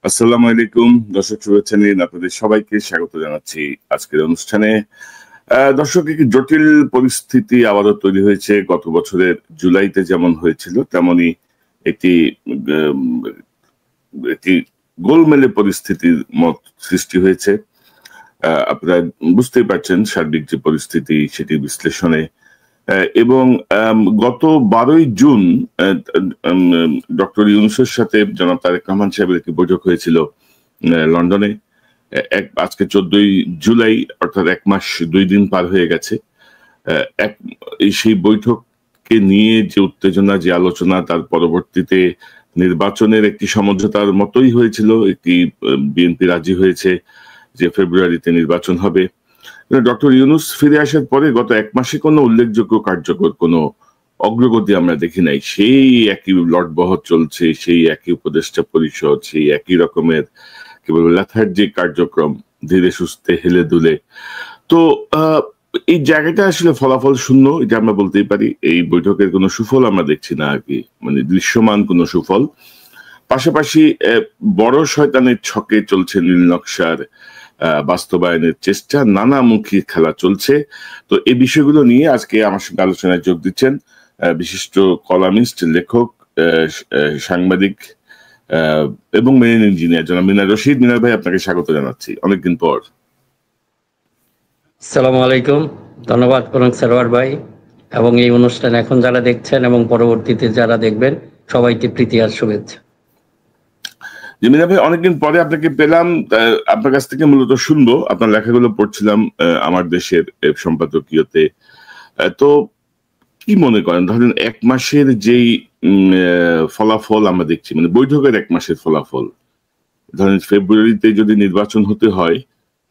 আসসালামু আলাইকুম দর্শক, শুভেচ্ছা নিন, আপনাদের সবাইকে স্বাগত জানাচ্ছি আজকের অনুষ্ঠানে। দর্শক, একটি জটিল পরিস্থিতি আবারও তৈরি হয়েছে। গত বছরের জুলাইতে যেমন হয়েছিল তেমনি একটি উম, একটি গোলমেলে পরিস্থিতির মত সৃষ্টি হয়েছে। আপনারা বুঝতেই পারছেন সার্বিক যে পরিস্থিতি সেটি বিশ্লেষণে। এবং গত 12ই জুন ডক্টর ইউনূসের সাথে জনাব তারেক রহমান সাহেবের একটি বৈঠক হয়েছিল লন্ডনে। আজকে 14ই জুলাই, অর্থাৎ 1 মাস 2 দিন পার হয়ে গেছে। সেই বৈঠককে নিয়ে যে উত্তেজনা, যে আলোচনা, তার পরবর্তীতে নির্বাচনের একটি সমঝোতার মতোই হয়েছিল। একটি বিএনপি রাজি হয়েছে যে ফেব্রুয়ারিতে নির্বাচন হবে। ডক্টর ইউনূস ফিরে আসার পরে গত 1 মাসে কোনো উল্লেখযোগ্য কার্যকর কোনো অগ্রগতি আমরা দেখি নাই। সেই একই লটবহর চলছে, সেই একই উপদেষ্টা পরিষদ, সেই একই রকমের কেবল লেথার্জিক কার্যক্রম, ধীরে সুস্থে হেলে দুলে। তো এই জায়গাটা আসলে ফলাফল শূন্য, এটা আমরা বলতেই পারি। এই বৈঠকের কোনো সুফল আমরা দেখছি না আর কি, মানে দৃশ্যমান কোনো সুফল। পাশাপাশি বড় শয়তানের ছকে চলছে নীল নকশার বাস্তবায়নের চেষ্টা, নানামুখী খেলা চলছে। তো এই বিষয়গুলো নিয়ে আজকে আমার সঙ্গে আলোচনায় যোগ দিচ্ছেন বিশিষ্ট কলামিস্ট, লেখক, সাংবাদিক এবং মেরিন ইঞ্জিনিয়ার জনাব মিনার রশিদ। মিনার ভাই, আপনাকে স্বাগত জানাচ্ছি অনেকদিন পর। আসসালামু আলাইকুম, ধন্যবাদ কনক সারোয়ার ভাই, এবং এই অনুষ্ঠান এখন যারা দেখছেন এবং পরবর্তীতে যারা দেখবেন সবাইকে প্রীতি আর শুভেচ্ছা। মিনা ভাই, অনেকদিন পরে আপনাকে পেলাম। আপনার কাছ থেকে মূলত শুনবো, আপনার লেখাগুলো পড়ছিলাম আমার দেশের সম্পাদকীয়তে। তো কি মনে করেন, ধরেন 1 মাসের যেই ফলাফল আমরা দেখছি, মানে বৈঠকের 1 মাসের ফলাফল, ধরেন ফেব্রুয়ারিতে যদি নির্বাচন হতে হয়,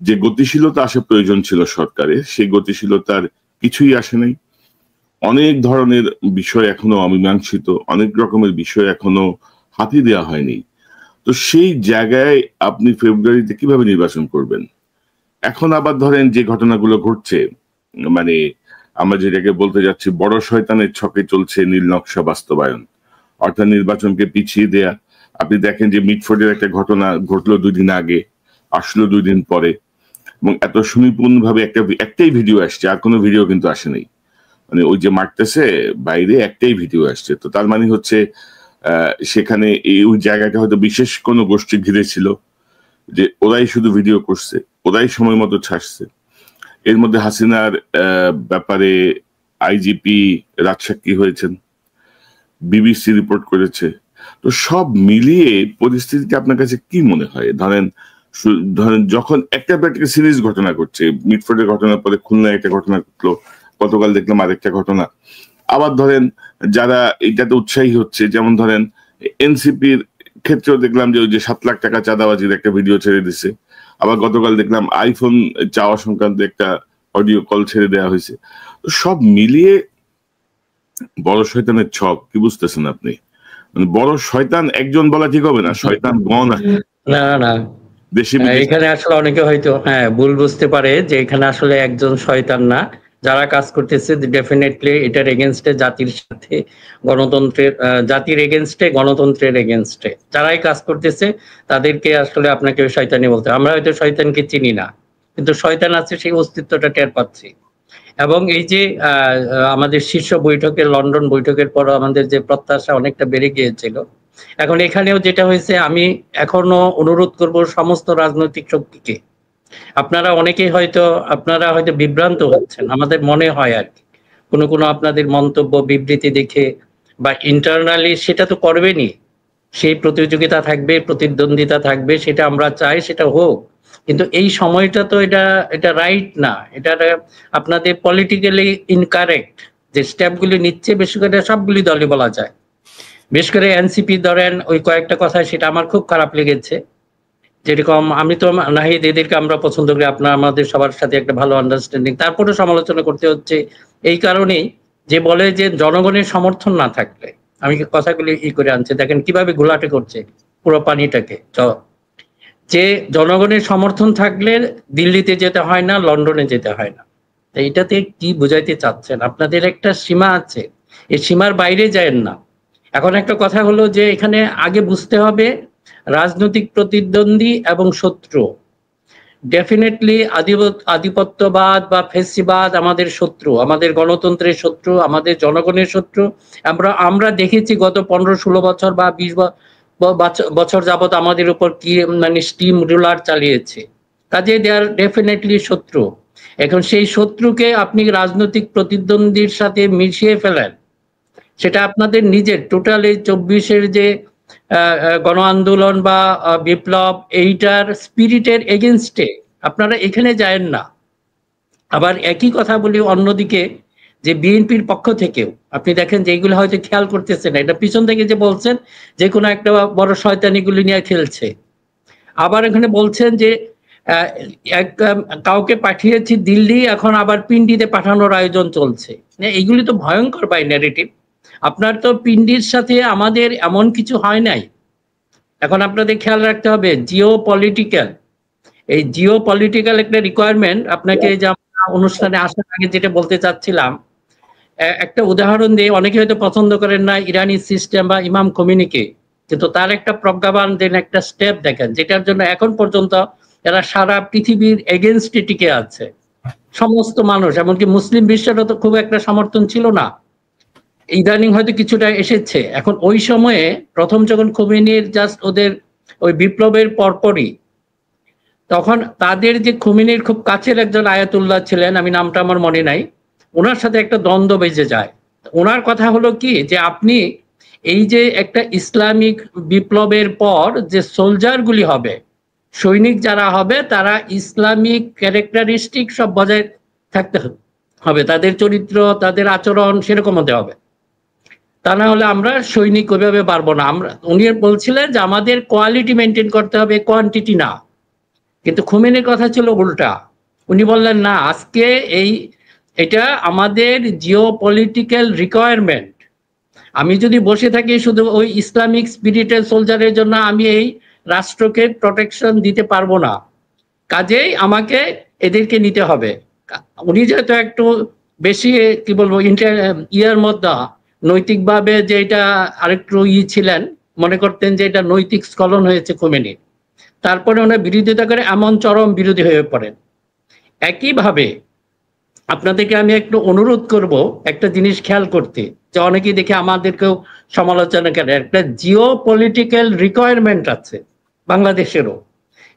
যে গতিশীলতা আসা প্রয়োজন ছিল সরকারের, সেই গতিশীলতার কিছুই আসে নাই। অনেক ধরনের বিষয় এখনো অমীমাংসিত, অনেক রকমের বিষয় এখনো হাতি দেওয়া হয়নি। তো সেই জায়গায় আপনি ফেব্রুয়ারিতে কিভাবে নির্বাচন করবেন? এখন আবার ধরেন যে ঘটনাগুলো ঘটছে, মানে আমরা যেটাকে বলতে যাচ্ছি বড় শয়তানের ছকে চলছে নীল নকশা বাস্তবায়ন, অর্থাৎ নির্বাচনকে পিছিয়ে দেয়া। আপনি দেখেন যে মিটফোর্ডের একটা ঘটনা ঘটলো 2 দিন আগে, আসলো 2 দিন পরে, এবং এত সুনিপুণ ভাবে একটাই ভিডিও আসছে, আর কোনো ভিডিও কিন্তু আসে নাই। মানে ওই যে মারতেছে বাইরে, একটাই ভিডিও আসছে। তো তার মানে হচ্ছে সেখানে ওই জায়গাটা হয়তো বিশেষ কোনো গোষ্ঠী ঘিরে ছিল, যে ওরাই শুধু ভিডিও করছে, ওরাই সময় মতো ছাড়ছে। এর মধ্যে হাসিনার ব্যাপারে আইজিপি রাজসাক্ষী হয়েছেন, বিবিসি রিপোর্ট করেছে। তো সব মিলিয়ে পরিস্থিতিটা আপনার কাছে কি মনে হয়? ধরেন যখন একটা সিরিজ ঘটনা ঘটছে, মিটফোর্ডের ঘটনার পরে খুলনায় একটা ঘটনা ঘটলো, গতকাল দেখলাম আরেকটা ঘটনা। আবার ধরেন যারা এটাতে উৎসাহী হচ্ছে, যেমন ধরেন এনসিপির ক্ষেত্রেও দেখলাম যে ওই যে 7 লাখ টাকা চাঁদাবাজির একটা ভিডিও ছেড়ে দিছে। আবার গতকাল দেখলাম আইফোন চাওয়া সংক্রান্ত একটা অডিও কল ছেড়ে দেওয়া হয়েছে। তো সব মিলিয়ে বড় শয়তানের ছক কি বুঝতেছেন আপনি? মানে বড় শয়তান একজন বলা ঠিক হবে না, শয়তান গণ আছে। না না, এখানে আসলে অনেকে হয়তো ভুল বুঝতে পারে যে এখানে আসলে একজন শয়তান না, যারা কাজ করতেছে ডেফিনেটলি এটার এগেনস্টে, জাতির সাথে গণতন্ত্রের, জাতির এগেনস্টে, গণতন্ত্রের এগেনস্টে যারাই কাজ করতেছে তাদেরকে আসলে আপনাকে শয়তানি বলতে। আমরা হয়তো শয়তানকে চিনি না, কিন্তু শয়তান আছে, সেই অস্তিত্বটা টের পাচ্ছি। এবং এই যে আমাদের শীর্ষ বৈঠকের, লন্ডন বৈঠকের পর আমাদের যে প্রত্যাশা অনেকটা বেড়ে গিয়েছিল, এখন এখানেও যেটা হয়েছে, আমি এখনো অনুরোধ করব সমস্ত রাজনৈতিক শক্তিকে, আপনারা অনেকেই হয়তো বিভ্রান্ত হচ্ছেন, আমাদের মনে হয় আর কি, কোনো আপনাদের মন্তব্য বিবৃতি দেখে বা ইন্টারনালি সেটা তো করবেনই, সেই প্রতিযোগিতা থাকবে, প্রতিদ্বন্দ্বিতা থাকবে, সেটা আমরা চাই সেটা হোক, কিন্তু এই সময়টা তো এটা রাইট না। এটা আপনাদের পলিটিক্যালি ইনকারেক্ট যে স্টেপগুলি নিচ্ছে, বেশি করে সবগুলি দলই বলা যায়, বিশেষ করে এনসিপি ধরেন ওই কয়েকটা কথা, সেটা আমার খুব খারাপ লেগেছে। যেরকম আমি তো নাহিদ, এদেরকে আমরা পছন্দ করি, আমাদের সবার সাথে একটা ভালো আন্ডারস্ট্যান্ডিং, তারপরে সমালোচনা করতে হচ্ছে এই কারণেই যে বলে যে জনগণের সমর্থন না থাকলে, আমি কথাগুলি করে আনছি, দেখেন কিভাবে ঘোলাটে করছে পুরো পানিটাকে, যে জনগণের সমর্থন থাকলে দিল্লিতে যেতে হয় না, লন্ডনে যেতে হয় না। এইটাতে কি বুঝাইতে চাচ্ছেন? আপনাদের একটা সীমা আছে, এই সীমার বাইরে যায়েন না। এখন একটা কথা হলো যে এখানে আগে বুঝতে হবে রাজনৈতিক প্রতিদ্বন্দ্বী এবং শত্রু। ডেফিনেটলি আধিপত্যবাদ বা ফেসিবাদ আমাদের শত্রু, আমাদের গণতন্ত্রের শত্রু, আমাদের জনগণের শত্রু। আমরা দেখেছি গত 15-16 বছর বা 20 বছর যাবত আমাদের উপর কি মানে স্টিম রুলার চালিয়েছে। কাজে দে আর ডেফিনেটলি শত্রু। এখন সেই শত্রুকে আপনি রাজনৈতিক প্রতিদ্বন্দ্বীর সাথে মিশিয়ে ফেলেন, সেটা আপনাদের নিজের টোটাল এই 24-এর যে গণ আন্দোলন বা বিপ্লব, এইটার স্পিরিটের এগেনস্টে আপনারা এখানে যায়েন না। আবার একই কথা বলি অন্যদিকে, যে বিএনপির পক্ষ থেকেও আপনি দেখেন যে এইগুলো হয়তো খেয়াল করতেছেন না, এটা পিছন থেকে যে বলছেন যে কোনো একটা বড় শয়তানিগুলি নিয়ে খেলছে। আবার এখানে বলছেন যে কাউকে পাঠিয়েছি দিল্লি, এখন আবার পিন্ডিতে পাঠানোর আয়োজন চলছে। এইগুলি তো ভয়ঙ্কর বাই ন্যারেটিভ। আপনার তো পিন্ডির সাথে আমাদের এমন কিছু হয় নাই। এখন আপনাদের খেয়াল রাখতে হবে জিও পলিটিক্যাল, এই জিও পলিটিক্যাল একটা রিকোয়ারমেন্ট আপনাকে, যে আমরা অনুষ্ঠানে আসার আগে যেটা বলতে চাচ্ছিলাম, একটা উদাহরণ দিয়ে, অনেকে হয়তো পছন্দ করেন না ইরানি সিস্টেম বা ইমাম খোমেনিকে, কিন্তু তার একটা প্রজ্ঞাবান দেন একটা স্টেপ দেখেন, যেটার জন্য এখন পর্যন্ত এরা সারা পৃথিবীর এগেনস্টে টিকে আছে। সমস্ত মানুষ, এমনকি মুসলিম বিশ্বেরও তো খুব একটা সমর্থন ছিল না, ইদানিং হয়তো কিছুটা এসেছে। এখন ওই সময়ে প্রথম যখন খোমেনির জাস্ট ওদের ওই বিপ্লবের পরপরই, তখন তাদের যে খোমেনির খুব কাছের একজন আয়াতুল্লাহ ছিলেন, আমি নামটা আমার মনে নাই, ওনার সাথে একটা দ্বন্দ্ব বেজে যায়। ওনার কথা হলো কি, যে আপনি এই যে একটা ইসলামিক বিপ্লবের পর যে সোলজারগুলি হবে, সৈনিক যারা হবে, তারা ইসলামিক ক্যারেক্টারিস্টিক সব বজায় থাকতে হবে, তাদের চরিত্র, তাদের আচরণ সেরকম হতে হবে, তা না হলে আমরা সৈনিক ওইভাবে পারবো না। উনি বলছিলেন যে আমাদের কোয়ালিটি মেনটেন করতে হবে, কোয়ান্টিটি না। কিন্তু খোমেনির কথা ছিল উল্টা। উনি বললেন না, আজকে এটা আমাদের জিও পলিটিক্যাল রিকোয়ারমেন্ট। আমি যদি বসে থাকি শুধু ওই ইসলামিক স্পিরিটের সোলজারের জন্য, আমি এই রাষ্ট্রকে প্রোটেকশন দিতে পারবো না, কাজেই আমাকে এদেরকে নিতে হবে। উনি যেহেতু একটু বেশি কি বলবো ইয়ার মধ্যে নৈতিকভাবে যে এটা আরেকটু ছিলেন, মনে করতেন যে এটা নৈতিক স্খলন হয়েছে খোমেনি, তারপরে ওনার বিরোধিতা করে এমন চরম বিরোধী হয়ে পড়েন। একইভাবে আপনাদেরকে আমি একটু অনুরোধ করব একটা জিনিস খেয়াল করতে, যে অনেকেই দেখে আমাদেরকেও সমালোচনা করে, একটা জিও পলিটিক্যাল রিকোয়ারমেন্ট আছে বাংলাদেশেরও।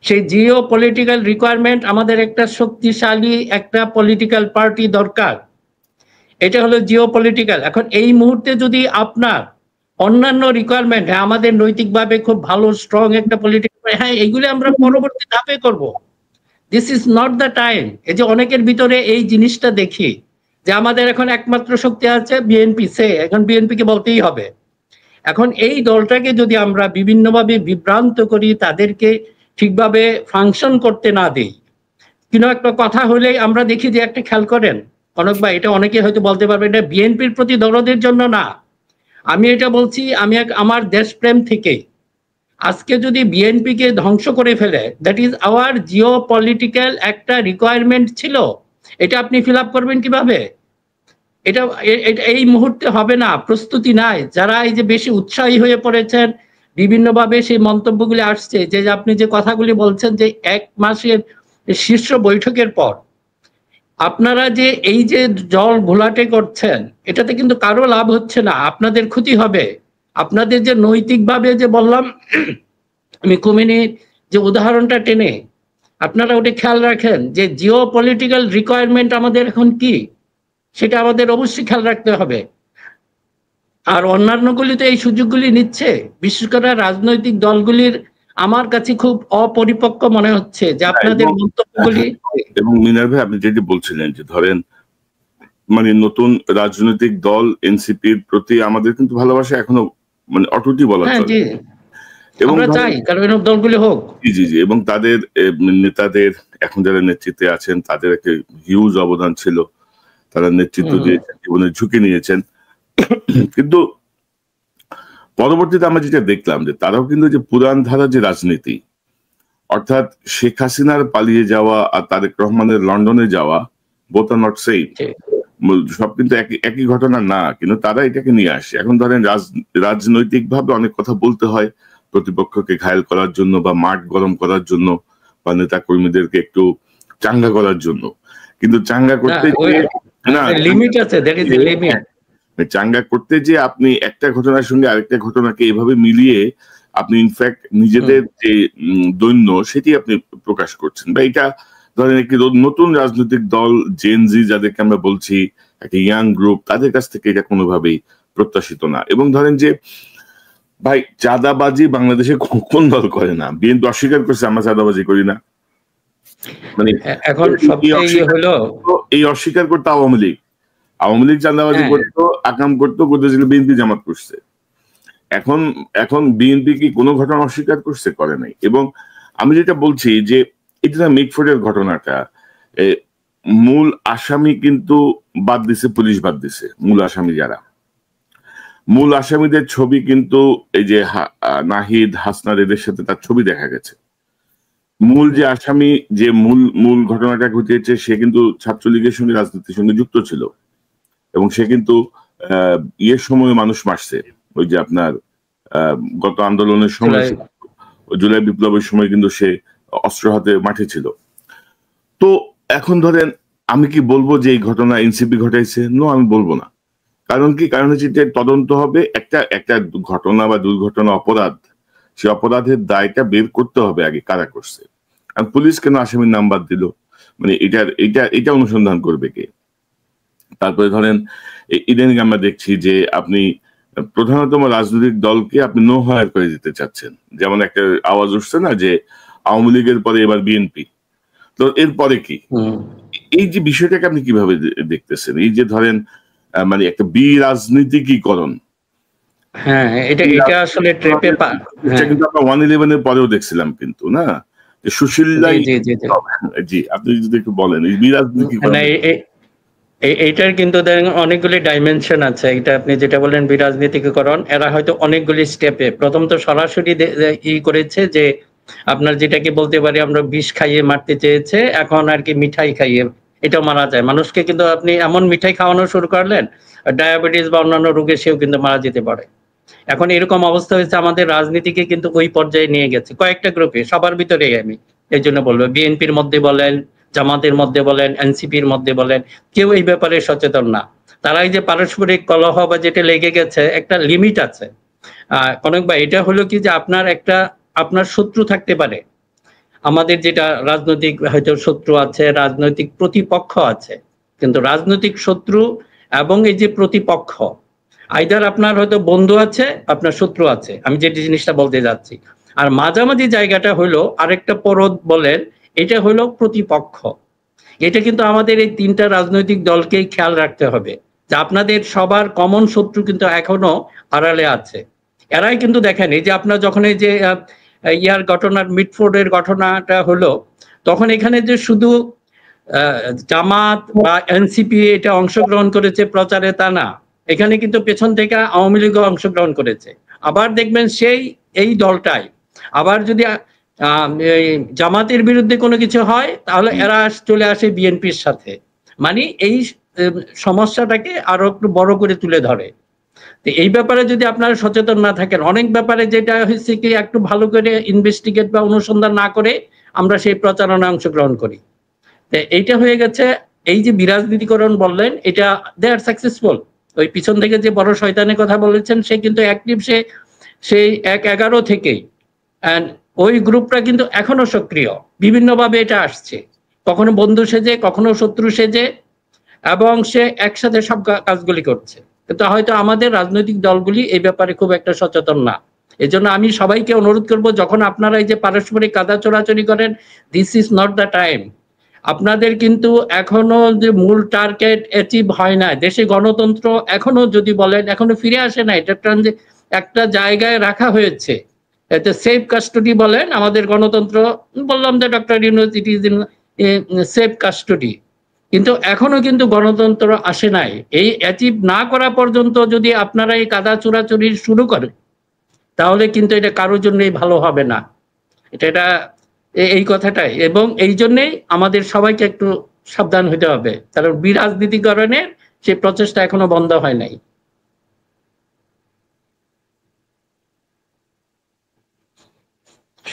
সেই জিও পলিটিক্যাল রিকোয়ারমেন্ট, আমাদের একটা শক্তিশালী একটা পলিটিক্যাল পার্টি দরকার, এটা হলো জিও পলিটিক্যাল। এখন এই মুহূর্তে যদি আপনার অন্যান্য রিকোয়ারমেন্ট, হ্যাঁ আমাদের নৈতিকভাবে খুব ভালো স্ট্রং একটা পলিটিক্যাল, হ্যাঁ এইগুলো আমরা পরবর্তী ধাপে করব, this is not the time. এই যে অনেকের ভিতরে এই জিনিসটা দেখি যে আমাদের এখন একমাত্র শক্তি আছে বিএনপি, এখন বিএনপি কে বলতেই হবে। এখন এই দলটাকে যদি আমরা বিভিন্নভাবে বিভ্রান্ত করি, তাদেরকে ঠিকভাবে ফাংশন করতে না দেই, কিন্তু একটা কথা হলেই আমরা দেখি যে একটা খেয়াল করেন কনক ভাই, এটা অনেকে হয়তো বলতে পারবে এটা বিএনপির প্রতি দরদের জন্য না, আমি এটা বলছি আমি আমার দেশপ্রেম থেকে। আজকে যদি বিএনপি কে ধ্বংস করে ফেলে, that is our Jio political একটা রিকোয়ারমেন্ট ছিল, এটা আপনি ফিল আপ করবেন কিভাবে? এটা এই মুহূর্তে হবে না, প্রস্তুতি নাই। যারা এই যে বেশি উৎসাহী হয়ে পড়েছেন, বিভিন্নভাবে সেই মন্তব্যগুলি আসছে, যে আপনি যে কথাগুলি বলছেন যে 1 মাসের শীর্ষ বৈঠকের পর আপনারা যে এই যে জল ঘোলাটে করছেন, এটাতে কিন্তু কারো লাভ হচ্ছে না, আপনাদের ক্ষতি হবে। আপনাদের যে নৈতিকভাবে যে বললাম, আমি খোমেনির যে উদাহরণটা টেনে, আপনারা ওটা খেয়াল রাখেন যে জিও পলিটিক্যাল রিকোয়ারমেন্ট আমাদের এখন কি, সেটা আমাদের অবশ্যই খেয়াল রাখতে হবে। আর অন্যান্যগুলি তো এই সুযোগগুলি নিচ্ছে, বিশেষ করে রাজনৈতিক দলগুলির আমার কাছে খুব অপরিপক্ক মনে হচ্ছে যে আপনাদের মন্তব্যগুলি। এবং মিনার ভাই, আপনি যেটি বলছিলেন যে ধরেন মানে নতুন রাজনৈতিক দল এনসিপির প্রতি আমাদের কিন্তু ভালোবাসা এখনো মানে অটুটি বলা চলে, এবং চাই কারণ দলগুলি হোক। জি জি, এবং তাদের নেতাদের এখন যারা নেতৃত্বে আছেন তাদের একটা হিউজ অবদান ছিল, তারা নেতৃত্ব দিয়েছেন, জীবনের ঝুঁকি নিয়েছেন। কিন্তু পরবর্তীতে আমরা যেটা দেখলাম যে তারাও কিন্তু যে পুরান ধারা যে রাজনীতি, অর্থাৎ শেখ হাসিনার পালিয়ে যাওয়া আর তারেক রহমানের লন্ডনে যাওয়া, বোথ আর নট সেম, সব কিন্তু একই ঘটনা না, কিন্তু তারা এটাকে নিয়ে আসে। এখন ধরেন রাজনৈতিক ভাবে অনেক কথা বলতে হয়, প্রতিপক্ষকে ঘায়েল করার জন্য বা মাঠ গরম করার জন্য বা নেতা কর্মীদেরকে একটু চাঙ্গা করার জন্য, কিন্তু চাঙ্গা করতে লিমিট আছে, চাঙ্গা করতে যে আপনি একটা ঘটনার সঙ্গে আরেকটা ঘটনাকে এভাবে মিলিয়ে আপনি ইনফ্যাক্ট নিজেদের যে দৈন্য সেটি আপনি প্রকাশ করছেন, বা এটা ধরেন একটি নতুন রাজনৈতিক দল জেনজি যাদেরকে আমরা বলছি, একটা ইয়াং গ্রুপ, তাদের কাছ থেকে এটা কোনোভাবেই প্রত্যাশিত না। এবং ধরেন যে ভাই চাঁদাবাজি বাংলাদেশে কোন দল করে না? বিএনপি অস্বীকার করছে আমরা চাঁদাবাজি করি না, মানে এখন এই অস্বীকার করতো আওয়ামী লীগ। আওয়ামী লীগ চাঁদাবাজি করতো, আকাম করতো, করতেছিল বিএনপি জামাত করছে। এখন বিএনপি কি কোনো ঘটনা অস্বীকার করছে? করে নাই। এবং আমি যেটা বলছি যে এটা মিটফোর্ডের ঘটনাটা, মূল আসামি কিন্তু বাদ দিছে, পুলিশ বাদ দিছে। মূল আসামি যারা, মূল আসামিদের ছবি কিন্তু এই যে নাহিদ, হাসনাদ, এদের সাথে তার ছবি দেখা গেছে। মূল যে আসামি, যে মূল ঘটনাটা ঘটিয়েছে, সে কিন্তু ছাত্রলীগের সঙ্গে রাজনীতির সঙ্গে যুক্ত ছিল, এবং সে কিন্তু ইয়ের সময় মানুষ মারছে, ওই যে আপনার গত আন্দোলনের সময়, জুলাই বিপ্লবের সময় কিন্তু সে অস্ত্র হাতে মাঠে ছিল। তো এখন ধরেন আমি কি বলবো যে এই ঘটনা এনসিপি ঘটাইছে? নো, আমি বলবো না। কারণ কি? কারণ হচ্ছে যে তদন্ত হবে, একটা ঘটনা বা দুর্ঘটনা, অপরাধ, সে অপরাধের দায়টা বের করতে হবে আগে কারা করছে। আর পুলিশ কেন আসামির নাম বাদ দিল? মানে এটা অনুসন্ধান করবে কে? তারপরে ধরেন ইদানিং আমরা দেখছি যে আপনি প্রধানতম রাজনৈতিক দলকে আপনি নো হায়ার করে দিতে চাচ্ছেন। যেমন একটা আওয়াজ উঠছে না যে আওয়ামী লীগের পরে এবার বিএনপি, তো এরপরে কি? এই যে বিষয়টাকে আপনি কিভাবে দেখতেছেন? এই যে ধরেন মানে একটা রাজনীতিকীকরণ, এটা আসলে ট্রেপে কিন্তু আমরা 111 এর পরেও দেখছিলাম কিন্তু, না সুশীললাই। জি, আপনি যদি একটু বলেন এই বিরাজনীতিকরণ। এইটার কিন্তু অনেকগুলি ডাইমেনশন আছে। এটা আপনি যেটা বলেন বিরাজনীতিকরণ, এরা হয়তো অনেকগুলি স্টেপে, প্রথম তো সরাসরি করেছে যে আপনার যেটাকে বলতে পারি আমরা বিষ খাইয়ে মারতে চেয়েছে, এখন আর কি মিঠাই খাইয়ে এটা মারা যায় মানুষকে। কিন্তু আপনি এমন মিঠাই খাওয়ানো শুরু করলেন, ডায়াবেটিস বা অন্যান্য রোগে সেও কিন্তু মারা যেতে পারে। এখন এরকম অবস্থা হয়েছে, আমাদের রাজনীতিকে কিন্তু ওই পর্যায়ে নিয়ে গেছে কয়েকটা গ্রুপে, সবার ভিতরেই। আমি এই জন্য বলবো, বিএনপির মধ্যে বলেন, জামাতের মধ্যে বলেন, এনসিপির মধ্যে বলেন, কেউ এই ব্যাপারে সচেতন না। তারা এই যে পারস্পরিক কলহ বা যেটা লেগে গেছে, একটা লিমিট আছে। কনক ভাই, এটা হলো কি যে আপনার শত্রু থাকতে পারে, আমাদের যেটা রাজনৈতিক হয়তো শত্রু আছে, রাজনৈতিক প্রতিপক্ষ আছে, কিন্তু রাজনৈতিক শত্রু এবং এই যে প্রতিপক্ষ, আইদার আপনার হয়তো বন্ধু আছে, আপনার শত্রু আছে, আমি যে জিনিসটা বলতে যাচ্ছি। আর মাঝামাঝি জায়গাটা হলো আরেকটা পরদ বলেন, এটা হলো প্রতিপক্ষ। এটা কিন্তু আমাদের এই তিনটা রাজনৈতিক দলকেই খেয়াল রাখতে হবে যে আপনাদের সবার কমন শত্রু কিন্তু এখনো আড়ালে আছে। এরাই কিন্তু দেখেন, এই যে আপনার যখন এই যে ইয়ার ঘটনার, মিটফোর্ডের ঘটনাটা হলো, তখন এখানে যে শুধু জামাত বা এনসিপি এটা অংশগ্রহণ করেছে প্রচারে তা না, এখানে কিন্তু পেছন থেকে আওয়ামী লীগও অংশগ্রহণ করেছে। আবার দেখবেন এই দলটাই আবার যদি জামাতের বিরুদ্ধে কোনো কিছু হয়, তাহলে এরা চলে আসে বিএনপির সাথে। মানে এই সমস্যাটাকে আরো একটু বড় করে তুলে ধরে। তো এই ব্যাপারে যদি আপনারা সচেতন না থাকেন, অনেক ব্যাপারে যেটা হচ্ছে কি একটু ভালো করে ইনভেস্টিগেট বা অনুসন্ধান না করে আমরা সেই প্রচারণায় অংশগ্রহণ করি। তো এইটা হয়ে গেছে। এই যে বিরাজনীতিকরণ বললেন, এটা দে আর সাকসেসফুল। ওই পিছন থেকে যে বড় শয়তানের কথা বলেছেন, সে কিন্তু অ্যাক্টিভ, সেই 1-11 থেকেই। এন্ড ওই গ্রুপটা কিন্তু এখনো সক্রিয়, বিভিন্নভাবে এটা আসছে, কখনো বন্ধু সেজে, কখনো শত্রু সেজে, এবং সে একসাথে সব কাজগুলি করছে। কিন্তু হয়তো আমাদের রাজনৈতিক দলগুলি এই ব্যাপারে খুব একটা সচেতন না। এজন্য আমি সবাইকে অনুরোধ করব, যখন আপনারা এই যে পারস্পরিক কাদা চোরাচুরি করেন, this is not the time. আপনাদের কিন্তু এখনো যে মূল টার্গেট অ্যাচিভ হয় না। দেশে গণতন্ত্র এখনো যদি বলেন এখনো ফিরে আসে না। এটা একটা জায়গায় রাখা হয়েছে, এতে সেফ কাস্টডি বলেন আমাদের গণতন্ত্র, বললাম যে doctor Yunus it is in safe custody, কিন্তু এখনো কিন্তু গণতন্ত্র আসে নাই। এই অ্যাচিভ না করা পর্যন্ত যদি আপনারা এই কাদা চোরাচুরি শুরু করেন, তাহলে কিন্তু এটা কারোর জন্যই ভালো হবে না। এটা এই কথাটাই। এবং এই জন্যেই আমাদের সবাইকে একটু সাবধান হতে হবে, কারণ বিরাজনীতিকরণের সেই প্রচেষ্টা এখনো বন্ধ হয় নাই।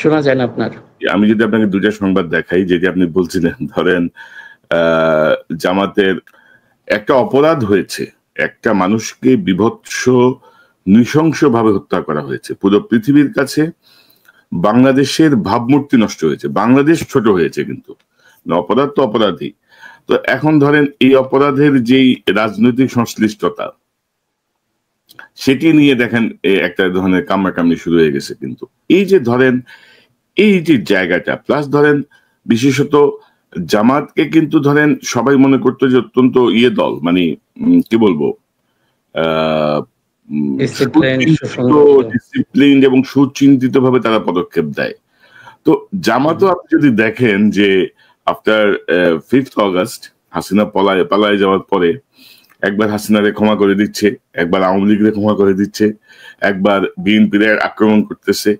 শোনা যায় না আপনার। আমি যদি আপনাকে দুইটা সংবাদ দেখাই, যেটি আপনি বলছিলেন, ধরেন জামাতের একটা অপরাধ হয়েছে, একটা মানুষকে বিভৎস নৃশংসভাবে হত্যা করা হয়েছে। পুরো পৃথিবীর কাছে বাংলাদেশের ভাবমূর্তি নষ্ট হয়েছে, বাংলাদেশ ছোট হয়েছে, কিন্তু অপরাধ তো অপরাধী। তো এখন ধরেন এই অপরাধের যেই রাজনৈতিক সংশ্লিষ্টতা, সেটি নিয়ে দেখেন একটা ধরনের কামড়াকামড়ি শুরু হয়ে গেছে। কিন্তু এই যে ধরেন এই যে জায়গাটা, প্লাস ধরেন বিশেষত জামাতকে কিন্তু ধরেন সবাই মনে করতো যে অত্যন্ত দল, মানে কি বলবো, ডিসিপ্লিন এবং সুচিন্তিত ভাবে তারা পদক্ষেপ দেয়। তো জামাতও আপনি যদি দেখেন যে আফটার 5th অগস্ট হাসিনা পালায় যাওয়ার পরে একবার হাসিনারে ক্ষমা করে দিচ্ছে, একবার আওয়ামী লীগের ক্ষমা করে দিচ্ছে, একবার বিএনপির আক্রমণ করতেছে,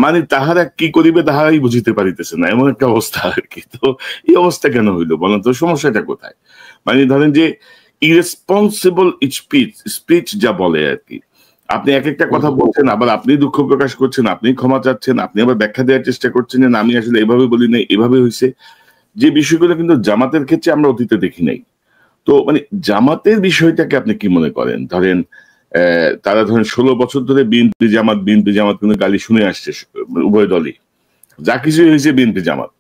মানে তাহারা কি করিবে তাহারাই বুঝিতে পারিতেছে না, এমন একটা অবস্থা আর কি। তো এই অবস্থা কেন হইলো বলেন তো, সমস্যাটা কোথায়? মানে ধরেন যে ইরেসপন্সিবল স্পিচ যা বলে আর কি, আপনি এক একটা কথা বলছেন, আবার আপনি দুঃখ প্রকাশ করছেন, আপনি ক্ষমা চাচ্ছেন, আপনি আবার ব্যাখ্যা দেওয়ার চেষ্টা করছেন যে আমি আসলে এভাবে বলি নাই, এভাবে হয়েছে, যে বিষয়গুলো কিন্তু জামাতের ক্ষেত্রে আমরা অতীতে দেখি নাই। তো মানে জামাতের বিষয়টাকে আপনি কি মনে করেন? ধরেন তারা ধরেন 16 বছর ধরে বিএনপি জামাত কিন্তু গালি শুনে আসছে উভয় দলই, যা কিছু হয়েছে বিএনপি জামাত।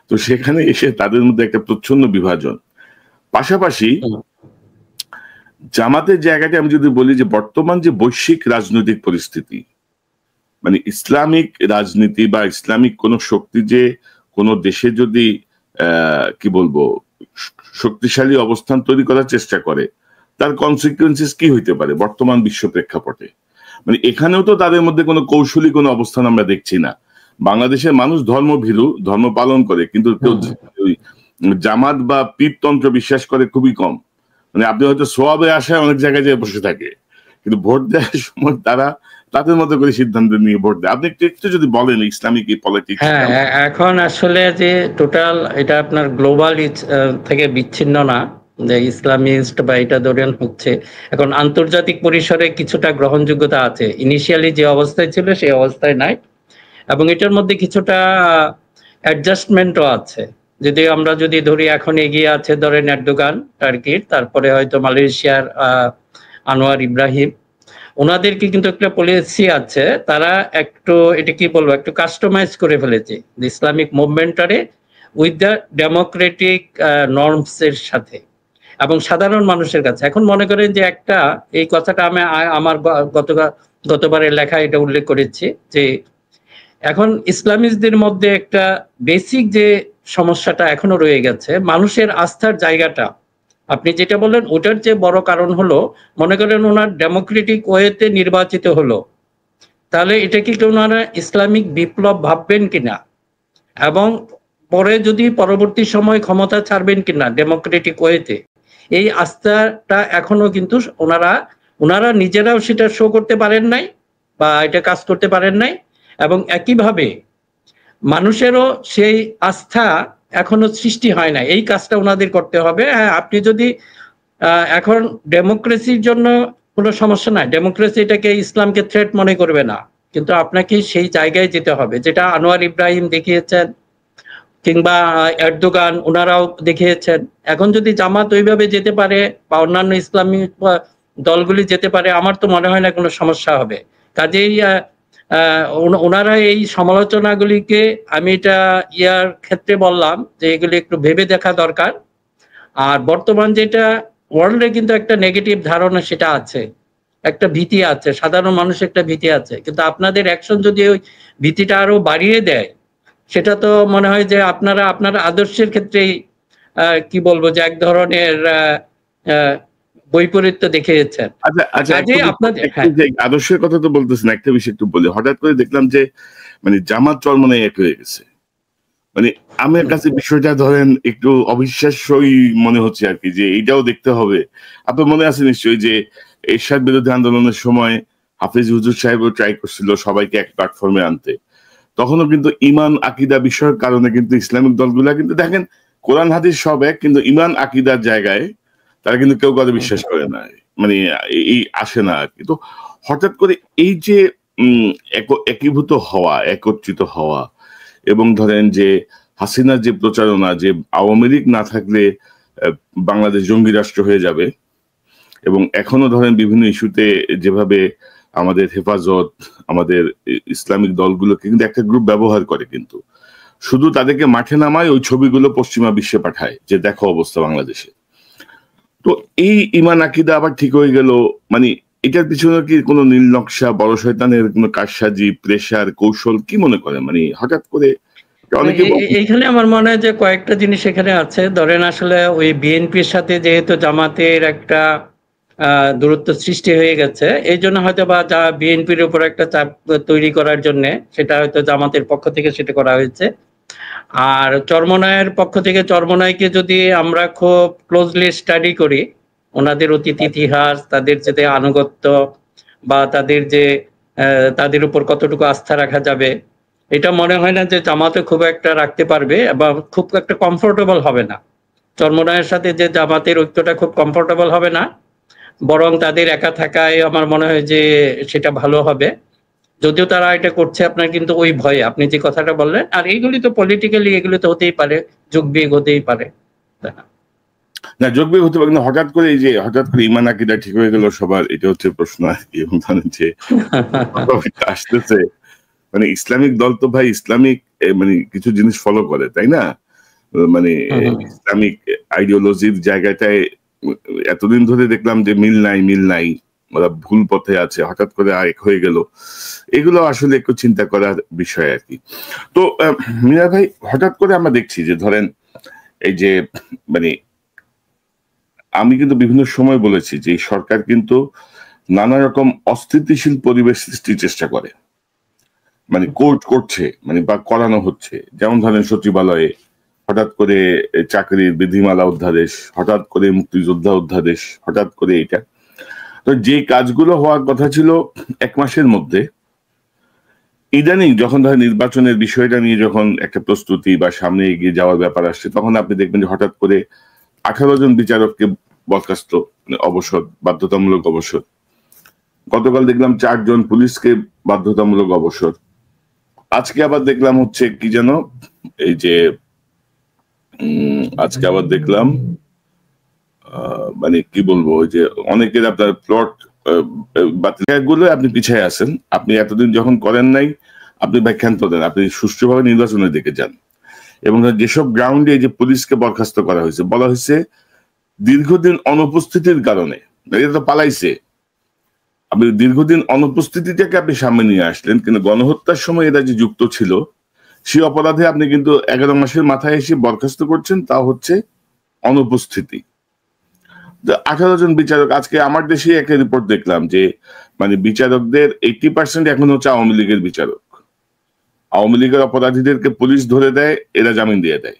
তো সেখানে এসে তাদের মধ্যে একটা প্রচ্ছন্ন বিভাজন। পাশাপাশি জামাতের জায়গাটা আমি যদি বলি যে বর্তমান যে বৈশ্বিক রাজনৈতিক পরিস্থিতি, মানে ইসলামিক রাজনীতি বা ইসলামিক কোন শক্তি যে কোন দেশে যদি কি বলবো শক্তিশালী অবস্থান তৈরি করার চেষ্টা করে, তার কনসিকুয়েন্সেস কি হইতে পারে বর্তমান বিশ্ব প্রেক্ষাপটে। মানে এখানেও তো তাদের মধ্যে কোনো কৌশলী কোনো অবস্থান আমরা দেখছি না। বাংলাদেশের মানুষ ধর্মভীরু, ধর্ম পালন করে, কিন্তু কেউ জামাত বা পীরতন্ত্র বিশ্বাস করে খুবই কম। মানে আপনি হয়তো সোয়াবে আসায় অনেক জায়গায় যেয়ে বসে থাকে, কিন্তু ভোট দেওয়ার সময় তারা তাদের মতো করে সিদ্ধান্ত নিয়ে ভোট দেয়। আপনি একটু যদি বলেন ইসলামিক পলিটিক্স। হ্যাঁ, এখন আসলে যে টোটাল এটা আপনার গ্লোবাল থেকে বিচ্ছিন্ন না, যে ইসলামিস্ট বা এটা ধরেন হচ্ছে, এখন আন্তর্জাতিক পরিসরে কিছুটা গ্রহণযোগ্যতা আছে। ইনিশিয়ালি যে অবস্থায় ছিল সেই অবস্থায় নাই, এবং এটার মধ্যে কিছুটা অ্যাডজাস্টমেন্টও আছে। যদি আমরা যদি ধরি এখন এগিয়ে আছে ধরেন এরদোগান টার্কির, তারপরে হয়তো মালয়েশিয়ার আনোয়ার ইব্রাহিম, ওনাদেরকে কিন্তু একটা পলিসি আছে, তারা একটু এটা কি বলবো একটু কাস্টমাইজ করে ফেলেছে ইসলামিক মুভমেন্টারে উইথ দ্য ডেমোক্রেটিক নর্মস এর সাথে এবং সাধারণ মানুষের কাছে। এখন মনে করেন যে একটা এই কথাটা আমি আমার গতবারের লেখা এটা উল্লেখ করেছি যে এখন ইসলামিস্টদের মধ্যে একটা বেসিক যে সমস্যাটা এখনো রয়ে গেছে, মানুষের আস্থার জায়গাটা আপনি যেটা বললেন ওটার যে বড় কারণ হলো, মনে করেন ওনার ডেমোক্রেটিক ওয়েতে নির্বাচিত হলো, তাহলে এটা কি ওনারা ইসলামিক বিপ্লব ভাববেন কিনা, এবং পরে যদি পরবর্তী সময় ক্ষমতা ছাড়বেন কিনা ডেমোক্রেটিক ওয়েতে, এই আস্থাটা এখনো কিন্তু ওনারা নিজেরাও সেটা শো করতে পারেন নাই বা এটা কাজ করতে পারেন নাই, এবং একইভাবে মানুষেরও সেই আস্থা এখনো সৃষ্টি হয় না। এই কাজটা ওনাদের করতে হবে। হ্যাঁ, আপনি যদি এখন ডেমোক্রেসির জন্য কোনো সমস্যা নাই, ডেমোক্রেসি এটাকে ইসলামকে থ্রেট মনে করবে না, কিন্তু আপনাকে সেই জায়গায় যেতে হবে যেটা আনোয়ার ইব্রাহিম দেখিয়েছেন কিংবা এরদোগান ওনারাও দেখিয়েছেন। এখন যদি জামাত ওইভাবে যেতে পারে বা অন্যান্য ইসলামী দলগুলি যেতে পারে, আমার তো মনে হয় না কোনো সমস্যা হবে। কাজেই ওনারা এই সমালোচনাগুলিকে, আমি এটা ইয়ার ক্ষেত্রে বললাম যে এগুলি একটু ভেবে দেখা দরকার। আর বর্তমান যেটা ওয়ার্ল্ডে কিন্তু একটা নেগেটিভ ধারণা সেটা আছে, একটা ভীতি আছে, সাধারণ মানুষের একটা ভীতি আছে, কিন্তু আপনাদের অ্যাকশন যদি ওই ভীতিটা আরো বাড়িয়ে দেয়, সেটা তো মনে হয় যে আপনারা আপনার আদর্শের ক্ষেত্রেই কি বলবো যে এক ধরনের বৈপরীত্য দেখিয়েছেন। আচ্ছা, আদর্শের কথা তো বলতেছেন, একটা বিষয় একটু বলি। হঠাৎ করে দেখলাম যে মানে জামাত চরমনে এক হয়ে গেছে। মানে আমার কাছে বিষয়টা ধরেন একটু অবিশ্বাস্যই মনে হচ্ছে আর কি, যে এইটাও দেখতে হবে। আপনার মনে আছে নিশ্চয়ই যে এরশাদ বিরোধী আন্দোলনের সময় হাফিজ হুজুর সাহেবও ট্রাই করছিল সবাইকে এক প্ল্যাটফর্মে আনতে। তখনও কিন্তু ইমান আকিদা বিষয়ের কারণে কিন্তু ইসলামিক দলগুলা কিন্তু দেখেন কোরআন হাদিস সব এক, কিন্তু ইমান আকিদার জায়গায় তারা কিন্তু কেউ কারো বিশ্বাস করে না, মানে এই আসে না আর কি। তো হঠাৎ করে এই যে একীভূত হওয়া, একত্রিত হওয়া, এবং ধরেন যে হাসিনার যে প্রচারণা যে আওয়ামী লীগ না থাকলে বাংলাদেশ জঙ্গি রাষ্ট্র হয়ে যাবে, এবং এখনো ধরেন বিভিন্ন ইস্যুতে যেভাবে আমাদের হেফাজত আমাদের ইসলামিক দলগুলোকে কিন্তু একটা গ্রুপ ব্যবহার করে, কিন্তু শুধু তাদেরকে মাঠে নামায় ওই ছবিগুলো পশ্চিমা বিশ্বে পাঠায় যে দেখো অবস্থা বাংলাদেশে। তো এই ইমান আকিদা আবার ঠিক হয়ে গেল, মানে এটার পিছনে কি কোনো নীল নকশা, বড় শয়তানের কোনো কারসাজি, প্রেসার, কৌশল, কি মনে করেন? মানে হঠাৎ করে এইখানে আমার মনে হয় যে কয়েকটা জিনিস এখানে আছে। ধরেন আসলে ওই বিএনপির সাথে যেহেতু জামাতের একটা দূরত্ব সৃষ্টি হয়ে গেছে, এই জন্য হয়তো বা যা বিএনপির উপর একটা চাপ তৈরি করার জন্য সেটা হয়তো জামাতের পক্ষ থেকে সেটা করা হয়েছে। আর চরমনায়ের পক্ষ থেকে, চরমনায়কে যদি আমরা খুব ক্লোজলি স্টাডি করি, ওনাদের অতীত ইতিহাস, তাদের যে আনুগত্য বা তাদের যে তাদের উপর কতটুকু আস্থা রাখা যাবে, এটা মনে হয় না যে জামাতে খুব একটা রাখতে পারবে বা খুব একটা কমফোর্টেবল হবে না। চরমনায়ের সাথে যে জামাতের ঐক্যটা খুব কমফোর্টেবল হবে না, বরং তাদের একা থাকায় আমার মনে হয় যে সেটা ভালো হবে। যদিও তারা এটা করছে আপনার কিন্তু ওই ভয়ে, আপনি যে কথাটা বললেন। আর এইগুলি তো পলিটিক্যালি এগুলো তো হতেই পারে, যুগবিয়োগ হতেই পারে, না যোগবিয়োগ হতে পারে, হঠাৎ করে এই যে হঠাৎ করে ইমান আকিদা ঠিক হয়ে গেল সবার, এটা হচ্ছে প্রশ্ন আর কি। এবং ধরেন যে আসতেছে মানে ইসলামিক দল তো ভাই ইসলামিক মানে কিছু জিনিস ফলো করে, তাই না? মানে ইসলামিক আইডিওলজির জায়গাটায় এতদিন ধরে দেখলাম যে মিল নাই, ওরা ভুল পথে আছে, হঠাৎ করে এক হয়ে গেল। এগুলো আসলে একটু চিন্তা করার বিষয় আর কি। তো মিয়া ভাই, হঠাৎ করে আমরা দেখছি যে ধরেন এই যে মানে আমি কিন্তু বিভিন্ন সময় বলেছি যে সরকার কিন্তু নানা রকম অস্থিতিশীল পরিবেশ সৃষ্টির চেষ্টা করে, মানে কোর্ট করছে, মানে বা করানো হচ্ছে। যেমন ধরেন সচিবালয়ে হঠাৎ করে চাকরির বিধিমালা অধ্যাদেশ, হঠাৎ করে মুক্তিযোদ্ধা অধ্যাদেশ, হঠাৎ করে এটা। তো যে কাজগুলো হওয়ার কথা ছিল 1 মাসের মধ্যে, ইদানিং যখন ধরেন নির্বাচনের বিষয়টা নিয়ে যখন একটা প্রস্তুতি বা সামনে এগিয়ে যাওয়ার ব্যাপার আসছে, তখন আপনি দেখবেন যে হঠাৎ করে 18 জন বিচারককে বরখাস্ত, অবসর, বাধ্যতামূলক অবসর। গতকাল দেখলাম 4 জন পুলিশকে বাধ্যতামূলক অবসর। আজকে আবার দেখলাম হচ্ছে কি যেন এই যে আজকে আবার দেখলাম মানে কি বলবো, ওই যে অনেকের আপনার প্লট গুলো আপনি পিছিয়ে আছেন, আপনি এতদিন যখন করেন নাই আপনি ব্যাখ্যান্ত দেন, আপনি সুষ্ঠুভাবে নির্বাচনের দিকে যান। এবং যেসব গ্রাউন্ডে যে পুলিশকে বরখাস্ত করা হয়েছে, বলা হয়েছে দীর্ঘদিন অনুপস্থিতির কারণে, এটা তো পালাইছে। আপনি দীর্ঘদিন অনুপস্থিতিটাকে আপনি সামনে নিয়ে আসলেন, কিন্তু গণহত্যার সময় এরা যে যুক্ত ছিল সেই অপরাধে আপনি কিন্তু 11 মাসের মাথায় এসে বরখাস্ত করছেন, তা হচ্ছে অনুপস্থিতি। 18 জন বিচারক, আজকে আমার দেশে একটা রিপোর্ট দেখলাম যে মানে বিচারকদের 80% এখন হচ্ছে আওয়ামী লীগের বিচারক। আওয়ামী লীগের অপরাধীদেরকে পুলিশ ধরে দেয়, এরা জামিন দিয়ে দেয়।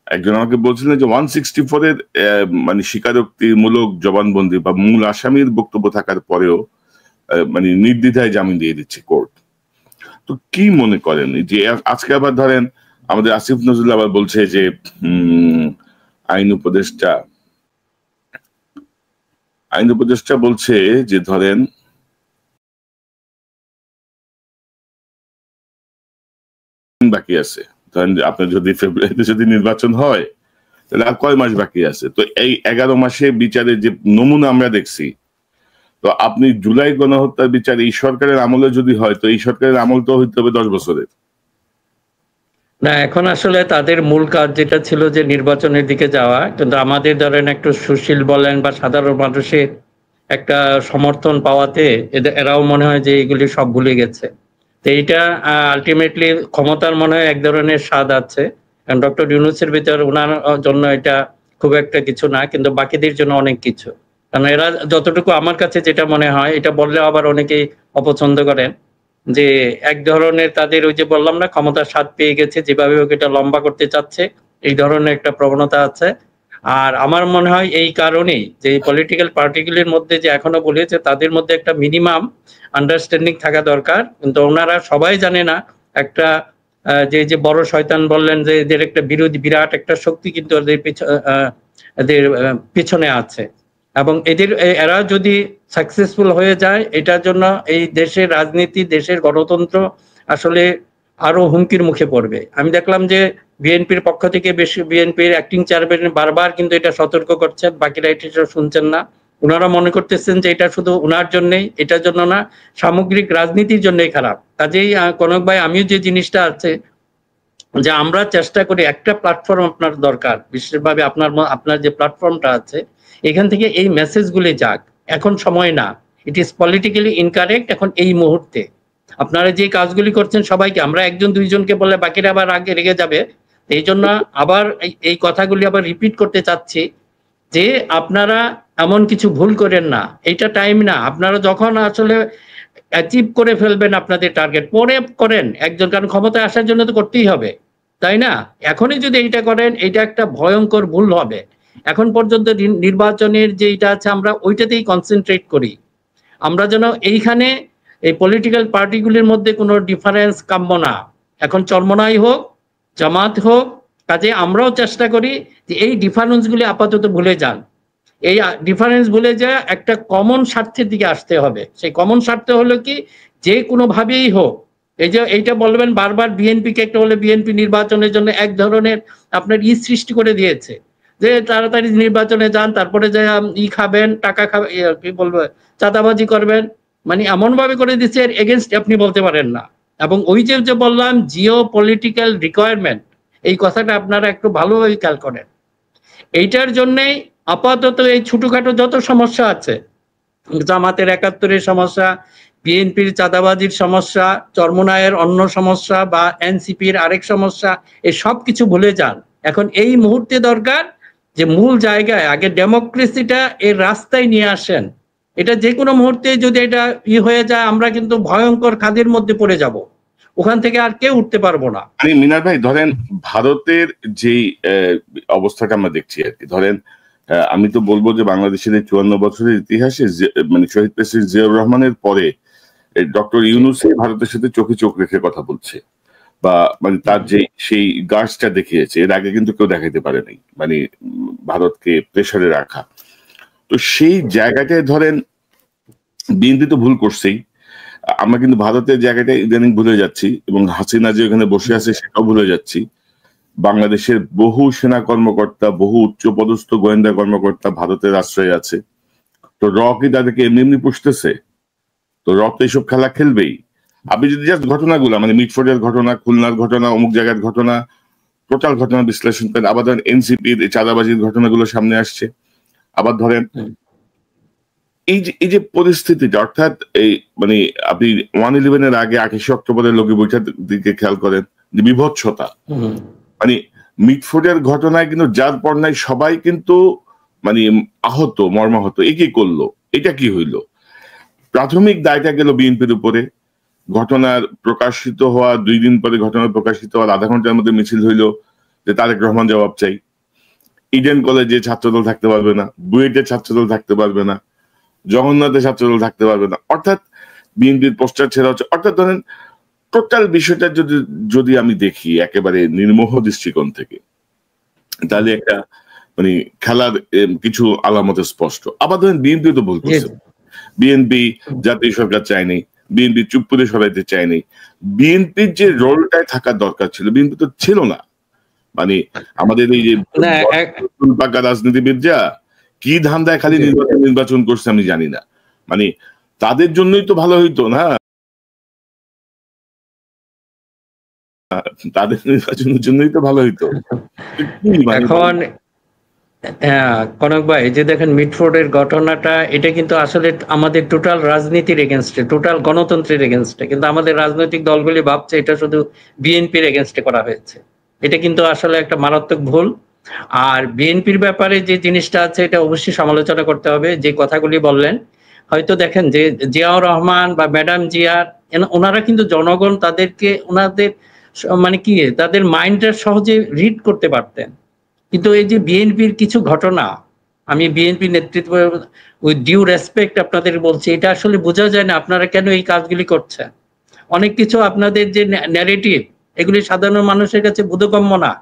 একজন আমাকে বলছিলেন যে 164 এর মানে স্বীকারোক্তিমূলক জবানবন্দি বা মূল আসামির বক্তব্য থাকার পরেও মানে নির্দ্বিধায় জামিন দিয়ে দিচ্ছে কোর্ট। তো কি মনে করেন যে আজকে আবার ধরেন আমাদের আসিফ নজরুল আবার বলছে যে আইন উপদেষ্টা বলছে যে ধরেন বাকি আছে, ধরেন আপনার যদি ফেব্রুয়ারিতে যদি নির্বাচন হয় তাহলে আর কয় মাস বাকি আছে। তো এই 11 মাসে বিচারের যে নমুনা আমরা দেখছি, তো আপনি জুলাই গণহত্যার বিচার এই সরকারের আমলে যদি হয়, তো এই সরকারের আমল তো হইতে হবে 10 বছরের। না, এখন আসলে তাদের মূল কাজ যেটা ছিল যে নির্বাচনের দিকে যাওয়া, কিন্তু আমাদের ধরেন একটু সুশীল বলেন বা সাধারণ মানুষের একটা সমর্থন পাওয়াতে এরাও মনে হয় যে এগুলি সব ভুলে গেছে। তো এইটা আলটিমেটলি ক্ষমতার মনে হয় এক ধরনের স্বাদ আছে, কারণ ডক্টর ইউনূসের ভিতর ওনার জন্য এটা খুব একটা কিছু না, কিন্তু বাকিদের জন্য অনেক কিছু। কারণ এরা যতটুকু আমার কাছে যেটা মনে হয়, এটা বললে আবার অনেকেই অপছন্দ করেন, যে এক ধরনের তাদের ওই যে বললাম না ক্ষমতার স্বাদ পেয়ে গেছে, যেভাবে হোক এটা লম্বা করতে চাচ্ছে, এই ধরনের একটা প্রবণতা আছে। আর আমার মনে হয় এই কারণেই যে পলিটিক্যাল পার্টিগুলির মধ্যে যে এখনো বলেছে তাদের মধ্যে একটা মিনিমাম আন্ডারস্ট্যান্ডিং থাকা দরকার, কিন্তু ওনারা সবাই জানে না একটা যে বড় শয়তান বললেন যে এদের একটা বিরাট একটা শক্তি কিন্তু এদের পিছনে আছে, এবং এরা যদি সাকসেসফুল হয়ে যায়, এটার জন্য এই দেশের রাজনীতি, দেশের গণতন্ত্র আসলে আরো হুমকির মুখে পড়বে। আমি দেখলাম যে বিএনপির পক্ষ থেকে বেশি বিএনপির অ্যাক্টিং চেয়ারম্যান বারবার কিন্তু এটা সতর্ক করছেন, বাকিরা এটা শুনছেন না। ওনারা মনে করতেছেন যে এটা শুধু ওনার জন্যই, এটার জন্য না, সামগ্রিক রাজনীতির জন্যই খারাপ। কাজেই কনক ভাই, আমিও যে জিনিসটা আছে যে আমরা চেষ্টা করি, একটা প্ল্যাটফর্ম আপনার দরকার, বিশেষভাবে আপনার যে প্ল্যাটফর্মটা আছে, এখান থেকে এই মেসেজগুলি যাক। এখন সময় না, ইট ইজ পলিটিক্যালি ইনকারেক্ট এখন এই মুহূর্তে। আপনারা যে কাজগুলি করছেন সবাইকে, আমরা একজন দুইজনকে বললে বাকিরা আবার আগে রেগে যাবে। এই জন্য আবার এই কথাগুলি আবার রিপিট করতে চাচ্ছি যে আপনারা এমন কিছু ভুল করেন না, এইটা টাইম না। আপনারা যখন আসলে অ্যাচিভ করে ফেলবেন আপনাদের টার্গেট, পরে করেন একজন, কারণ ক্ষমতায় আসার জন্য তো করতেই হবে, তাই না? এখনই যদি এইটা করেন, এইটা একটা ভয়ঙ্কর ভুল হবে। এখন পর্যন্ত নির্বাচনের যে এটা আছে, আমরা ওইটাতেই কনসেন্ট্রেট করি। আমরা যেন এইখানে এই পলিটিক্যাল পার্টিগুলির মধ্যে কোনো ডিফারেন্স কাম্য না। এখন চরমনাই হোক, জামাত হোক, কাজে আমরাও চেষ্টা করি যে এই ডিফারেন্সগুলি আপাতত ভুলে যান। এই ডিফারেন্স ভুলে যায় একটা কমন স্বার্থের দিকে আসতে হবে। সেই কমন স্বার্থ হলো কি, যে কোনো ভাবেই হোক, এই যে এইটা বলবেন বারবার বিএনপিকে একটা বলে, বিএনপি নির্বাচনের জন্য এক ধরনের আপনার সৃষ্টি করে দিয়েছে যে তাড়াতাড়ি নির্বাচনে যান, তারপরে যে খাবেন, টাকা খাবেন, কি বলবো, চাঁদাবাজি করবেন, মানে এমন ভাবে করে দিচ্ছে এর এগেনস্ট আপনি বলতে পারেন না। এবং ওই যে বললাম জিও পলিটিক্যাল রিকোয়ারমেন্ট, এই কথাটা আপনারা একটু ভালোভাবে খেয়াল করেন। এইটার জন্যই আপাতত এই ছোটখাটো যত সমস্যা আছে, জামাতের ৭১-এর সমস্যা, বিএনপির চাঁদাবাজির সমস্যা, চরমোনাইয়ের অন্য সমস্যা, বা এনসিপির আরেক সমস্যা, এই সব কিছু ভুলে যান। এখন এই মুহূর্তে দরকার যে মূল জায়গায় আগে ডেমোক্রেসিটা এর রাস্তায় নিয়ে আসেন। এটা যে কোনো মুহূর্তে যদি এটা হয়ে যায়, আমরা কিন্তু ভয়ঙ্কর খাদের মধ্যে পড়ে যাব, ওখান থেকে আর কেউ উঠতে পারবো না। মিনার ভাই, ধরেন ভারতের যেই অবস্থাটা আমরা দেখছি আর কি, ধরেন আমি তো বলবো যে বাংলাদেশের এই ৫৪ বছরের ইতিহাসে মানে শহীদ প্রেসিডেন্ট জিয়াউর রহমানের পরে ডক্টর ইউনূসই ভারতের সাথে চোখে চোখ রেখে কথা বলছে, বা মানে তার যে সেই গার্ডসটা দেখিয়েছে, এর আগে কিন্তু কেউ দেখাইতে পারে নাই, মানে ভারতকে প্রেসারে রাখা। তো সেই জায়গাটায় ধরেন বিএনপি তো ভুল করছেই, আমরা কিন্তু ভারতের জায়গাটা ইদানিং ভুলে যাচ্ছি, এবং হাসিনা যে ওখানে বসে আছে সেটাও ভুলে যাচ্ছি। বাংলাদেশের বহু সেনা কর্মকর্তা, বহু উচ্চপদস্থ গোয়েন্দা কর্মকর্তা ভারতের আশ্রয়ে আছে। তো র কি তাদেরকে এমনি এমনি পুষতেছে? তো র তো এইসব খেলা খেলবেই। আপনি যদি জাস্ট ঘটনাগুলো, মানে মিটফোর্ডের ঘটনা, খুলনার ঘটনা, অমুক জায়গার ঘটনা, টোটাল ঘটনা বিশ্লেষণ করেন, আবার ধরেন এনসিপির চাঁদাবাজির ঘটনাগুলো সামনে আসছে, আবার ধরেন এই যে পরিস্থিতিটা, অর্থাৎ এই মানে আপনি 1/11-এর আগে ২৮ অক্টোবরের লোকে বৈঠার দিকে খেয়াল করেন, যে বিভৎসতা, মানে মিটফোর্ডের ঘটনায় কিন্তু যার পর নাই সবাই কিন্তু মানে আহত, মর্মাহত। এ কি করলো, এটা কি হইলো? প্রাথমিক দায়টা গেল বিএনপির উপরে। ঘটনার প্রকাশিত হওয়া ২ দিন পরে, ঘটনার প্রকাশিত হওয়ার আধা ঘন্টার মধ্যে মিছিল হইলো যে তারেক রহমান জবাব চাই। ইডেন কলেজে ছাত্রদল থাকতে পারবে না, বুয়েটের ছাত্রদল থাকতে পারবে না, জগন্নাথের ছাত্রদল থাকতে পারবে না, অর্থাৎ বিএনপির পোস্টার ছেড়া হচ্ছে। অর্থাৎ ধরেন টোটাল বিষয়টা যদি আমি দেখি একেবারে নির্মোহ দৃষ্টিকোণ থেকে, তাহলে একটা মানে খেলার কিছু আলামতে স্পষ্ট। আবার ধরেন বিএনপি তো ভুল করছে, বিএনপি জাতীয় সরকার চায়নি, বিএনপি চুপ করে সরাইতে চায়নি। বিএনপির যে রোলটায় থাকার দরকার ছিল, বিএনপি তো ছিল না। মানে আমাদের এই যে পাকা রাজনীতিবিদ যা কি ধান্দায় খালি নির্বাচন করছে আমি জানি না, মানে তাদের জন্যই তো ভালো হইতো না, তাদের নির্বাচনের জন্যই তো ভালো হইতো। এখন কনক ভাই, যে দেখেন মিটফোর্ডের ঘটনাটা, এটা কিন্তু আসলে আমাদের টোটাল রাজনীতির এগেনস্টে, টোটাল গণতন্ত্রের এগেনস্টে, কিন্তু আমাদের রাজনৈতিক দলগুলি ভাবছে এটা শুধু বিএনপির এগেনস্টে করা হয়েছে। এটা কিন্তু আসলে একটা মারাত্মক ভুল। আর বিএনপির ব্যাপারে যে জিনিসটা আছে, এটা অবশ্যই সমালোচনা করতে হবে। যে কথাগুলি বললেন, হয়তো দেখেন যে জিয়াউর রহমান বা ম্যাডাম জিয়ার, ওনারা কিন্তু জনগণ তাদেরকে, ওনাদের মানে কি, তাদের মাইন্ডটা সহজে রিড করতে পারতেন। কিন্তু এই যে বিএনপির কিছু ঘটনা, আমি বিএনপি নেতৃত্ব উইথ ডিউ রেসপেক্ট আপনাদের বলছি, এটা আসলে বোঝা যায় না আপনারা কেন এই কাজগুলি করছেন। অনেক কিছু আপনাদের যে ন্যারেটিভ, এগুলি সাধারণ মানুষের কাছে বোধগম্য না,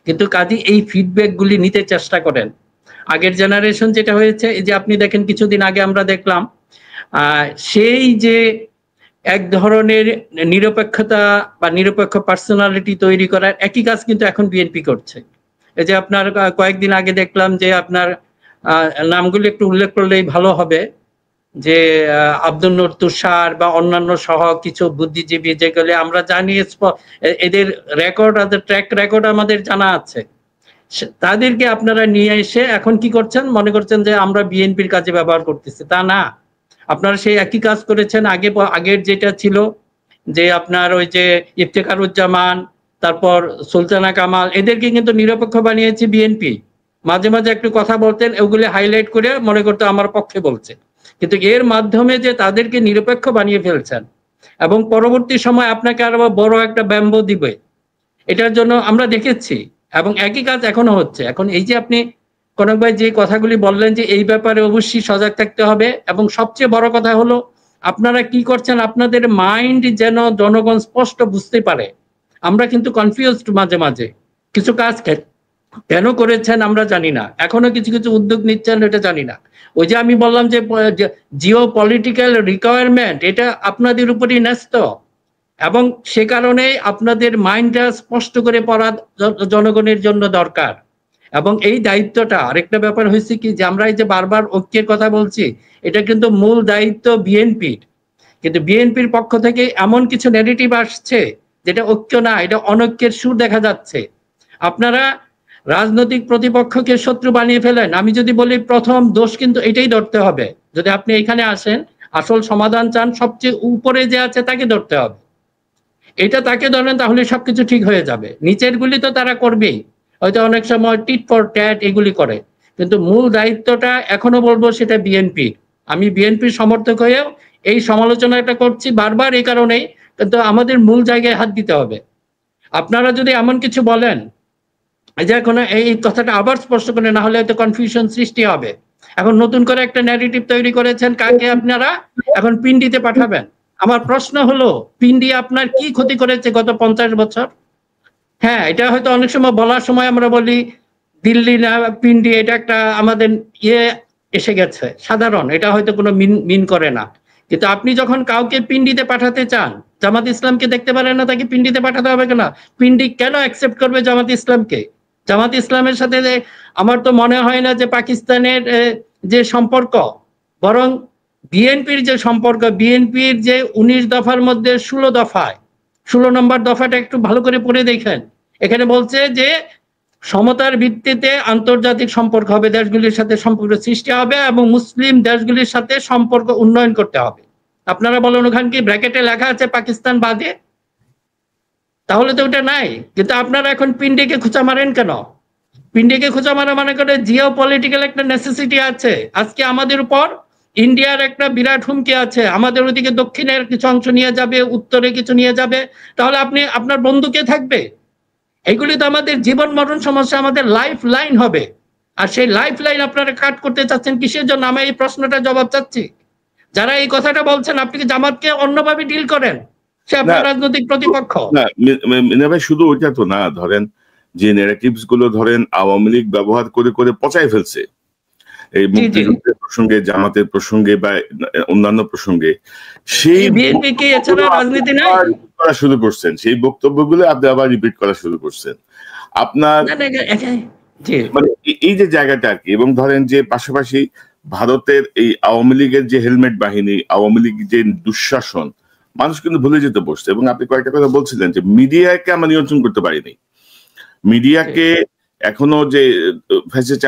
কিন্তু কাজে এই ফিডব্যাক গুলি নিতে চেষ্টা করেন। আগের জেনারেশন যেটা হয়েছে, এই যে আপনি দেখেন কিছুদিন আগে আমরা দেখলাম সেই যে এক ধরনের নিরপেক্ষতা বা নিরপেক্ষ পার্সোনালিটি তৈরি করার একই কাজ কিন্তু এখন বিএনপি করছে। এই যে আপনার কয়েকদিন আগে দেখলাম যে আপনার নামগুলো একটু উল্লেখ করলেই ভালো হবে, যে আব্দুল নূর তুষার বা অন্যান্য সহ কিছু বুদ্ধিজীবী, যেগুলো আমরা জানি এদের রেকর্ড, ট্র্যাক রেকর্ড আমাদের জানা আছে, তাদেরকে আপনারা নিয়ে এসে এখন কি করছেন, মনে করছেন যে আমরা বিএনপির কাজে ব্যবহার করতেছি। তা না, আপনারা সেই একই কাজ করেছেন আগের যেটা ছিল, যে আপনার ওই যে ইফতেখারুজ্জামান, তারপর সুলতানা কামাল, এদেরকে কিন্তু নিরপেক্ষ বানিয়েছে বিএনপি। মাঝে মাঝে একটু কথা বলতেন, ওগুলি হাইলাইট করে মনে করতে আমার পক্ষে বলছে, কিন্তু এর মাধ্যমে যে তাদেরকে নিরপেক্ষ বানিয়ে ফেলছেন এবং পরবর্তী সময় আপনাকে আরো বড় একটা ব্যাম্বো দিবে, এটার জন্য আমরা দেখেছি। এবং একই কাজ এখনো হচ্ছে। এখন এই যে আপনি কনক ভাই যে কথাগুলি বললেন, যে এই ব্যাপারে অবশ্যই সজাগ থাকতে হবে, এবং সবচেয়ে বড় কথা হলো আপনারা কি করছেন, আপনাদের মাইন্ড যেন জনগণ স্পষ্ট বুঝতে পারে। আমরা কিন্তু কনফিউজড মাঝে মাঝে, কিছু কাজ কেন করেছেন আমরা জানি না, এখনো কিছু কিছু উদ্যোগ নিচ্ছেন এটা জানি না। ওই যে আমি বললাম যে জিও পলিটিক্যাল রিকোয়ারমেন্ট, এটা আপনাদের উপরই ন্যস্ত, এবং সে কারণে আপনাদের মাইন্ডটা স্পষ্ট করে পড়া জনগণের জন্য দরকার। এবং এই দায়িত্বটা, আরেকটা ব্যাপার হয়েছে কি, যে আমরা এই যে বারবার ঐক্যের কথা বলছি, এটা কিন্তু মূল দায়িত্ব বিএনপির, কিন্তু বিএনপির পক্ষ থেকে এমন কিছু ন্যারেটিভ আসছে যেটা ঐক্য না, এটা অনৈক্যের সুর দেখা যাচ্ছে। আপনারা রাজনৈতিক প্রতিপক্ষকে শত্রু বানিয়ে ফেলেন। আমি যদি বলি প্রথম দোষ কিন্তু এটাই ধরতে হবে, যদি আপনি এখানে আসেন আসল সমাধান চান, সবচেয়ে উপরে যে আছে তাকে ধরতে হবে। এটা তাকে ধরেন, তাহলে সবকিছু ঠিক হয়ে যাবে। নিচের গুলি তো তারা করবেই, হয়তো অনেক সময় টিট ফর ট্যাট এগুলি করে, কিন্তু মূল দায়িত্বটা এখনো বলবো সেটা বিএনপি। আমি বিএনপির সমর্থক হয়েও এই সমালোচনাটা করছি বারবার এই কারণেই, কিন্তু আমাদের মূল জায়গায় হাত দিতে হবে। আপনারা যদি এমন কিছু বলেন যে এখন এই কথাটা আবার স্পষ্ট করে, না হলে হয়তো কনফিউশন সৃষ্টি হবে। এখন নতুন করে একটা ন্যারেটিভ তৈরি করেছেন, কাকে আপনারা এখন পিন্ডিতে পাঠাবেন। আমার প্রশ্ন হলো, পিন্ডি আপনার কি ক্ষতি করেছে গত 50 বছর? হ্যাঁ, এটা হয়তো অনেক সময় বলার সময় আমরা বলি দিল্লি না পিন্ডি, এটা একটা আমাদের এসে গেছে সাধারণ, এটা হয়তো কোনো মিন করে না। কিন্তু আপনি যখন কাউকে পিন্ডিতে পাঠাতে চান, জামাত ইসলামকে দেখতে পারেন না, তাকে পিন্ডিতে পাঠাতে হবে কেন? পিন্ডি কেন অ্যাকসেপ্ট করবে জামাত ইসলামকে? জামাত ইসলামের সাথে আমার তো মনে হয় না যে পাকিস্তানের যে সম্পর্ক, বরং বিএনপির যে সম্পর্ক, বিএনপির যে 19 দফার মধ্যে 16 দফায় 16 নম্বর দফাটা একটু ভালো করে পড়ে দেখেন। এখানে বলছে যে সমতার ভিত্তিতে আন্তর্জাতিক সম্পর্ক হবে, দেশগুলির সাথে সম্পর্ক সৃষ্টি হবে এবং মুসলিম দেশগুলির সাথে সম্পর্ক উন্নয়ন করতে হবে। আপনারা বলেন ওখানে কি ব্র্যাকেটে লেখা আছে পাকিস্তান বাদে? তাহলে তো ওটা নাই। কিন্তু আপনারা এখন পিন্ডিকে খোঁচা মারেন কেন? পিন্ডিকে খোঁচা মারা মানে করে জিও পলিটিক্যাল একটা নেসেসিটি আছে। আজকে আমাদের উপর ইন্ডিয়ার একটা বিরাট হুমকি আছে, আমাদের ওদিকে দক্ষিণের কিছু অংশ নিয়ে যাবে, উত্তরে কিছু নিয়ে যাবে, তাহলে আপনি আপনার বন্ধুকে থাকবে? এগুলি তো আমাদের জীবন মরণ সমস্যা, আমাদের লাইফ লাইন হবে। আর সেই লাইফ লাইন আপনারা কাট করতে চাচ্ছেন কিসের জন্য? আমি এই প্রশ্নটা জবাব চাচ্ছি। যারা এই কথাটা বলছেন, আপনি কি জামাতকে অন্যভাবে ডিল করেন? সে আপনার রাজনৈতিক প্রতিপক্ষ না। মিনা ভাই, শুধু ওইটা তো না, ধরেন যে ন্যারেটিভস গুলো ধরেন আওয়ামী লীগ ব্যবহার করে করে পচাই ফেলছে, এই মুক্তিযুদ্ধের প্রসঙ্গে, জামাতের প্রসঙ্গে বা অন্যান্য প্রসঙ্গে, সেই বিএনপি কি এছাড়া রাজনীতি নাই করা শুরু করছেন, সেই বক্তব্যগুলো আপনি আবার রিপিট করা শুরু করছেন আপনার, মানে এই যে জায়গাটা আর কি। এবং ধরেন যে পাশাপাশি ভারতের এই আওয়ামী লীগের যে হেলমেট বাহিনী, আওয়ামী লীগ যে দুঃশাসন, মানুষ কিন্তু ভুলে যেতে বসছে। এবং আপনি কয়েকটা কথা বলছিলেন যে মিডিয়াকে আমরা নিয়ন্ত্রণ করতে পারিনি, মিডিয়াকে এখনো যে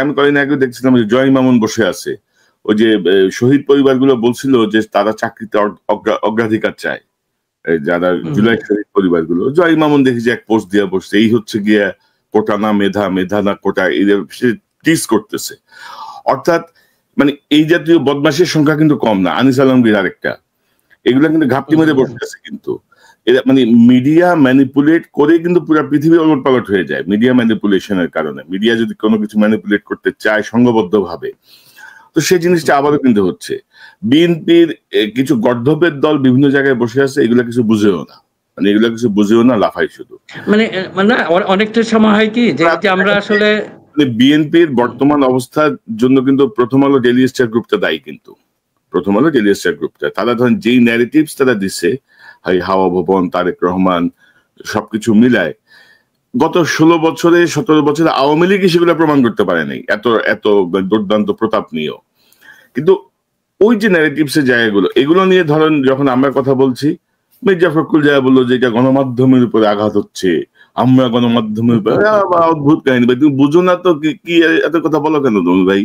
আমি কয়েকদিন আগে দেখছিলাম যে জয় মামুন বসে আছে, ওই যে শহীদ পরিবারগুলো বলছিল যে তারা চাকরিতে অগ্রাধিকার চায়, যারা জুলাই শহীদ পরিবারগুলো, জয় মামুন দেখি যে এক পোস্ট দিয়ে বসছে, এই হচ্ছে গিয়া কোটা না মেধা, মেধা না কোটা, এদের টিস করতেছে। অর্থাৎ মানে এই জাতীয় বদমাশের সংখ্যা কিন্তু কম না। আনিস আলমগীর আরেকটা, এগুলো কিন্তু ঘাপটি মেরে বসে আছে। কিন্তু এরা মানে মিডিয়া ম্যানিপুলেট করে কিন্তু পুরো পৃথিবী ওলটপালট হয়ে যায় মিডিয়া ম্যানিপুলেশনের কারণে। মিডিয়া যদি কোনো কিছু ম্যানিপুলেট করতে চায় সংঘবদ্ধ ভাবে, তো সেই জিনিসটা আবারও কিন্তু হচ্ছে। বিএনপির কিছু গর্ধপের দল বিভিন্ন জায়গায় বসে আছে, এগুলো কিছু বুঝেও না, মানে এগুলো কিছু বুঝেও না, লাফাই শুধু। মানে অনেকটা সময় হয় কি যে আমরা আসলে বিএনপির বর্তমান অবস্থার জন্য কিন্তু প্রথম আলো ডেইলি স্টার গ্রুপটা দায়ী। কিন্তু প্রথম আলো ডেইলি স্টার গ্রুপটা, তারা ধরেন যেই ন্যারেটিভস তারা দিচ্ছে, হাওয়া ভবন, তারেক রহমান, সবকিছু মিলায় গত 16 বছরে 17 বছরে আওয়ামী লীগ সেগুলো প্রমাণ করতে পারে নাই এত এত দুর্দান্ত প্রতাপ নিয়েও। কিন্তু ওই যে ন্যারেটিভস এর জায়গাগুলো, এগুলো নিয়ে ধরেন যখন আমরা কথা বলছি, মির্জা ফখরুল জায়গা বললো যে এটা গণমাধ্যমের উপরে আঘাত হচ্ছে, আমরা গণমাধ্যমের উপরে, অদ্ভুত কাহিনী ভাই, তুমি বুঝো না তো কি এত কথা বলো কেন তুমি ভাই?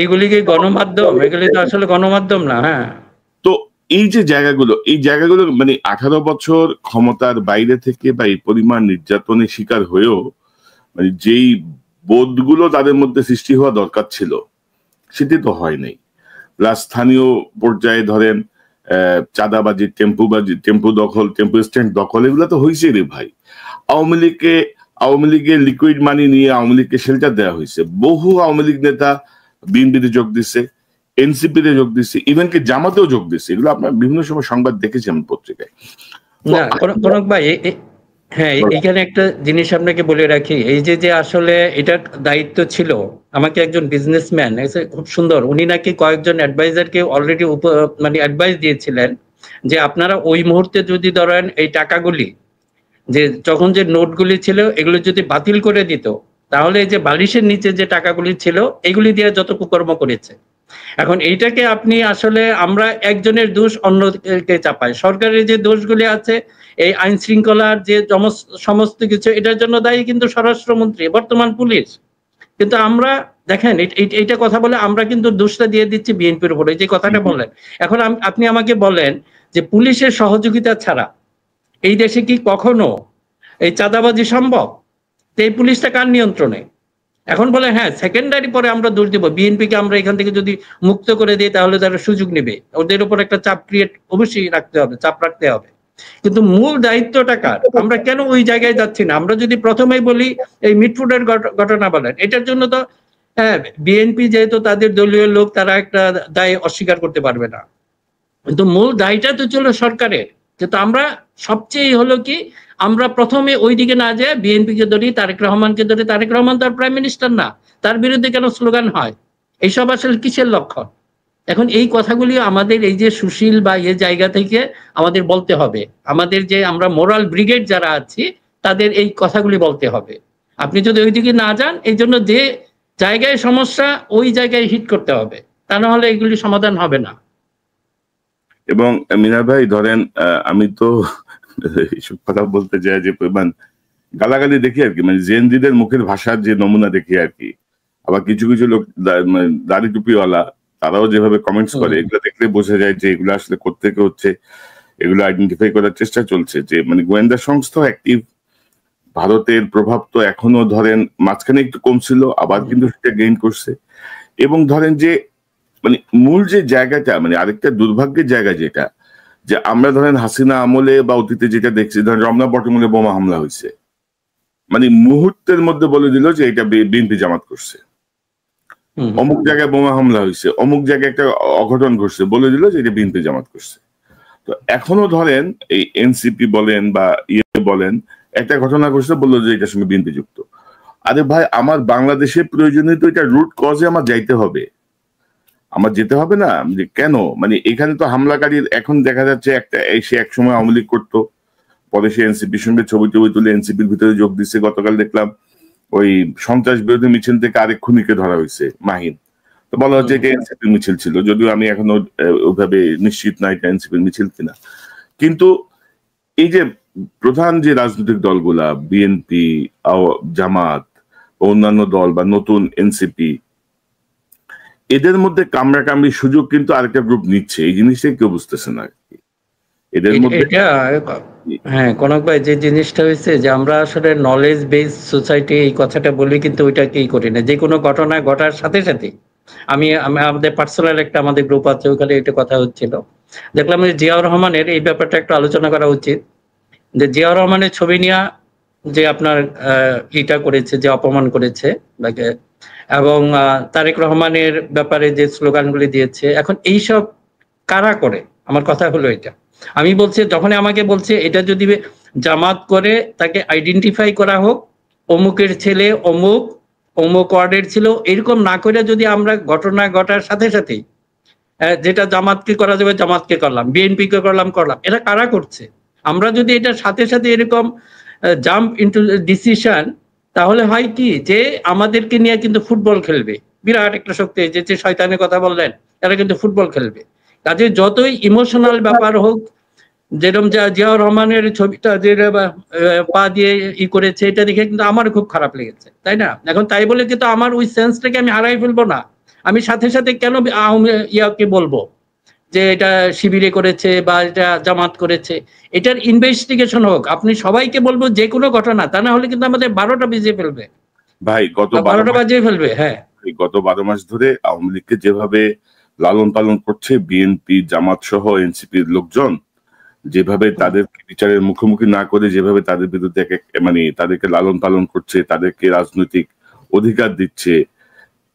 এইগুলি কি গণমাধ্যম? এগুলি তো আসলে গণমাধ্যম না। হ্যাঁ, তো এই যে জায়গাগুলো মানে 18 বছর ক্ষমতার বাইরে থেকে বা এই পরিমাণ নির্যাতনের শিকার হয়েও মানে যেই বোধগুলো তাদের মধ্যে সৃষ্টি হওয়া দরকার ছিল সেটি তো হয় নাই। প্লাস স্থানীয় পর্যায়ে ধরেন চাঁদাবাজি, টেম্পু দখল, টেম্পু স্ট্যান্ড দখল, এগুলো তো হয়েছে রে ভাই। আওয়ামী লীগের লিকুইড মানি নিয়ে আওয়ামী লীগকে শেল্টার দেওয়া হয়েছে। বহু আওয়ামী লীগ নেতা বিএনপিতে যোগ দিচ্ছে, এনসিপিতে যোগ দিচ্ছে, ইভেন কি জামাতেও যোগ দিচ্ছে। এগুলো আপনার বিভিন্ন সময় সংবাদ দেখেছেন পত্রিকায়। কনক ভাই, হ্যাঁ, এখানে একটা জিনিস আপনাকে বলে রাখি, এই যে আসলে এটার দায়িত্ব ছিল, আমাকে একজন বিজনেসম্যান খুব সুন্দর, উনি নাকি কয়েকজন অ্যাডভাইজারকে অলরেডি মানে অ্যাডভাইস দিয়েছিলেন যে আপনারা ওই মুহূর্তে যদি ধরেন এই টাকাগুলি, যে যখন যে নোটগুলি ছিল এগুলো যদি বাতিল করে দিত, তাহলে এই যে বালিশের নিচে যে টাকাগুলি ছিল এগুলি দিয়ে যত কুকর্ম করেছে। এখন এইটাকে আপনি আসলে আমরা একজনের দোষ অন্যকে চাপাই। সরকারের যে দোষগুলি আছে, এই আইন শৃঙ্খলার যে সমস্ত কিছু, এটার জন্য দায়ী কিন্তু স্বরাষ্ট্রমন্ত্রী, বর্তমান পুলিশ। কিন্তু আমরা দেখেন এইটা কথা বলে আমরা কিন্তু দোষটা দিয়ে দিচ্ছি বিএনপির উপরে, যে কথাটা বললেন। এখন আপনি আমাকে বলেন যে পুলিশের সহযোগিতা ছাড়া এই দেশে কি কখনো এই চাঁদাবাজি সম্ভব? এই পুলিশটা কার নিয়ন্ত্রণে? এখন বলে হ্যাঁ সেকেন্ডারি পরে আমরা দোষ দিব, বিএনপিকে আমরা এখান থেকে যদি মুক্ত করে দিই তাহলে তারা সুযোগ নেবে, ওদের উপর একটা চাপ ক্রিয়েট অবশ্যই রাখতে হবে, চাপ রাখতে হবে। কিন্তু মূল দায়িত্বটা কার? আমরা কেন ওই জায়গায় যাচ্ছি না? আমরা যদি প্রথমেই বলি এই মিটফুডের ঘটনা বলেন, এটার জন্য তো হ্যাঁ বিএনপি যেহেতু তাদের দলীয় লোক, তারা একটা দায় অস্বীকার করতে পারবে না, কিন্তু মূল দায়টা তো ছিল সরকারের। কিন্তু আমরা সবচেয়ে হলো কি, আমরা প্রথমে ওই দিকে না যায় বিএনপিকে ধরি, তারেক রহমানকে ধরি। তারেক রহমান তো আর প্রাইম মিনিস্টার না, তার বিরুদ্ধে কেন স্লোগান হয়? এইসব আসলে কিসের লক্ষণ? এখন এই কথাগুলি আমাদের এই যে সুশীল বা এই জায়গা থেকে আমাদের বলতে হবে, আমাদের যে আমরা মোরাল ব্রিগেড যারা আছি তাদের এই কথাগুলি বলতে হবে। আপনি যদি ওইদিকে না যান, এই জন্য যে জায়গায় সমস্যা ওই জায়গায় হিট করতে হবে, তা না হলে এগুলি সমাধান হবে না। এবং মিনার ভাই ধরেন আমি তো এইসব কথা বলতে যাই যে পরিমাণ গালাগালি দেখি আর কি, মানে জেনজিদের মুখের ভাষার যে নমুনা দেখি আর কি। আবার কিছু কিছু লোক দাড়ি টুপিওয়ালা তারাও যেভাবে কমেন্টস করে, এগুলো দেখলে বোঝা যায় যে এগুলো আসলে কোত্থেকে হচ্ছে, এগুলো আইডেন্টিফাই করার চেষ্টা চলছে। যে মানে গোয়েন্দা সংস্থা অ্যাক্টিভ, ভারতের প্রভাব তো এখনো ধরেন মাঝখানে একটু কম ছিল, আবার কিন্তু সেটা গেইন করছে। এবং ধরেন যে মানে মূল যে জায়গাটা, মানে আরেকটা দুর্ভাগ্যের জায়গা যেটা, যে আমরা ধরেন হাসিনা আমলে বা অতীতে যেটা দেখছি, ধরেন রমনা বটমূলে বোমা হামলা হয়েছে, মানে মুহূর্তের মধ্যে বলে দিল যে এটা বিএনপি জামাত করছে। অমুক জায়গায় বোমা হামলা হয়েছে, অমুক জায়গায় একটা অঘটন ঘটছে, বলে দিল যে এটা বিএনপি জামাত করছে। তো এখনো ধরেন এই এনসিপি বলেন বা ইয়ে বলেন, একটা ঘটনা ঘটছে, বললো যে এটার সঙ্গে বিএনপি যুক্ত। আরে ভাই, আমার বাংলাদেশের প্রয়োজনে তো এটা রুট কজে আমার যাইতে হবে, আমার যেতে হবে না? কেন মানে এখানে তো হামলাকারীর এখন দেখা যাচ্ছে একটা, সে একসময় আওয়ামী লীগ করতো, পরে সে এনসিপির সঙ্গে ছবি তুলে এনসিপির ভিতরে যোগ দিচ্ছে। গতকাল দেখলাম ওই সন্ত্রাস বিরোধী মিছিল থেকে আরেক খুনিকে ধরা হয়েছে, মাহিন। তো বলা হচ্ছে এটা এনসিপির মিছিল ছিল, যদিও আমি এখনো ওইভাবে নিশ্চিত না এটা এনসিপির মিছিল কিনা। কিন্তু এই যে প্রধান যে রাজনৈতিক দলগুলা, বিএনপি, জামাত, অন্যান্য দল বা নতুন এনসিপি, এদের মধ্যে কামড়াকামড়ি সুযোগ কিন্তু আরেকটা গ্রুপ নিচ্ছে। এই জিনিসটা কেউ বুঝতেছে না এদের মধ্যে। হ্যাঁ কনক ভাই, যে জিনিসটা হয়েছে যে আমরা আসলে নলেজ বেস সোসাইটি এই কথাটা বলি, কিন্তু ওইটাকেই করি না। যে কোনো ঘটনা ঘটার সাথে সাথে আমি আমাদের পার্সোনাল একটা আমাদের গ্রুপ আছে, ওখানে এটা কথা হচ্ছিল, দেখলাম যে জিয়াউর রহমানের এই ব্যাপারটা একটু আলোচনা করা উচিত। যে জিয়াউর রহমানের ছবি নিয়ে যে আপনার এটা করেছে, যে অপমান করেছে তাকে, এবং তারেক রহমানের ব্যাপারে যে স্লোগানগুলি দিয়েছে, এখন এইসব কারা করে? আমার কথা হলো এটা, আমি বলছি যখন আমাকে বলছে এটা যদি জামাত করে তাকে আইডেন্টিফাই করা হোক, অমুকের ছেলে অমুক ওয়ার্ডের ছিল, এরকম না করে যদি আমরা ঘটনা ঘটার সাথে সাথেই যেটা জামাতকে করা যাবে জামাতকে করলাম, বিএনপি কে করলাম। এটা কারা করছে? আমরা যদি এটা সাথে সাথে এরকম জাম্প ইনটু ডিসিশন, তাহলে হয় কি যে আমাদেরকে নিয়ে কিন্তু ফুটবল খেলবে বিরাট একটা শক্তি, যে শয়তানের কথা বললেন, এরা কিন্তু ফুটবল খেলবে। কাজে যতই ইমোশনাল ব্যাপার হোক, যেরকম জিয়াউর রহমানের ছবিটা যে পা দিয়ে করেছে, এটা দেখে কিন্তু আমার খুব খারাপ লেগেছে, তাই না? এখন তাই বলে কিন্তু আমার ওই সেন্সটাকে আমি হারাই ফেলবো না। আমি সাথে সাথে কেন ইয়াকে বলবো যে এটা শিবিরে করেছে বা এটা জামাত করেছে? এটার ইনভেস্টিগেশন হোক। আপনি সবাইকে বলবো যে কোনো ঘটনা, তা না হলে কিন্তু আমাদের 12টা বেজে ফেলবে ভাই। গত 12টা বাজিয়ে ফেলবে। হ্যাঁ, গত 12 মাস ধরে আওয়ামী লীগকে যেভাবে লালন পালন করছে বিএনপি, জামাত সহ এনসিপির লোকজন, যেভাবে তাদেরকে বিচারের মুখোমুখি না করে যেভাবে তাদের বিরুদ্ধে মানে তাদেরকে লালন পালন করছে, তাদেরকে রাজনৈতিক অধিকার দিচ্ছে,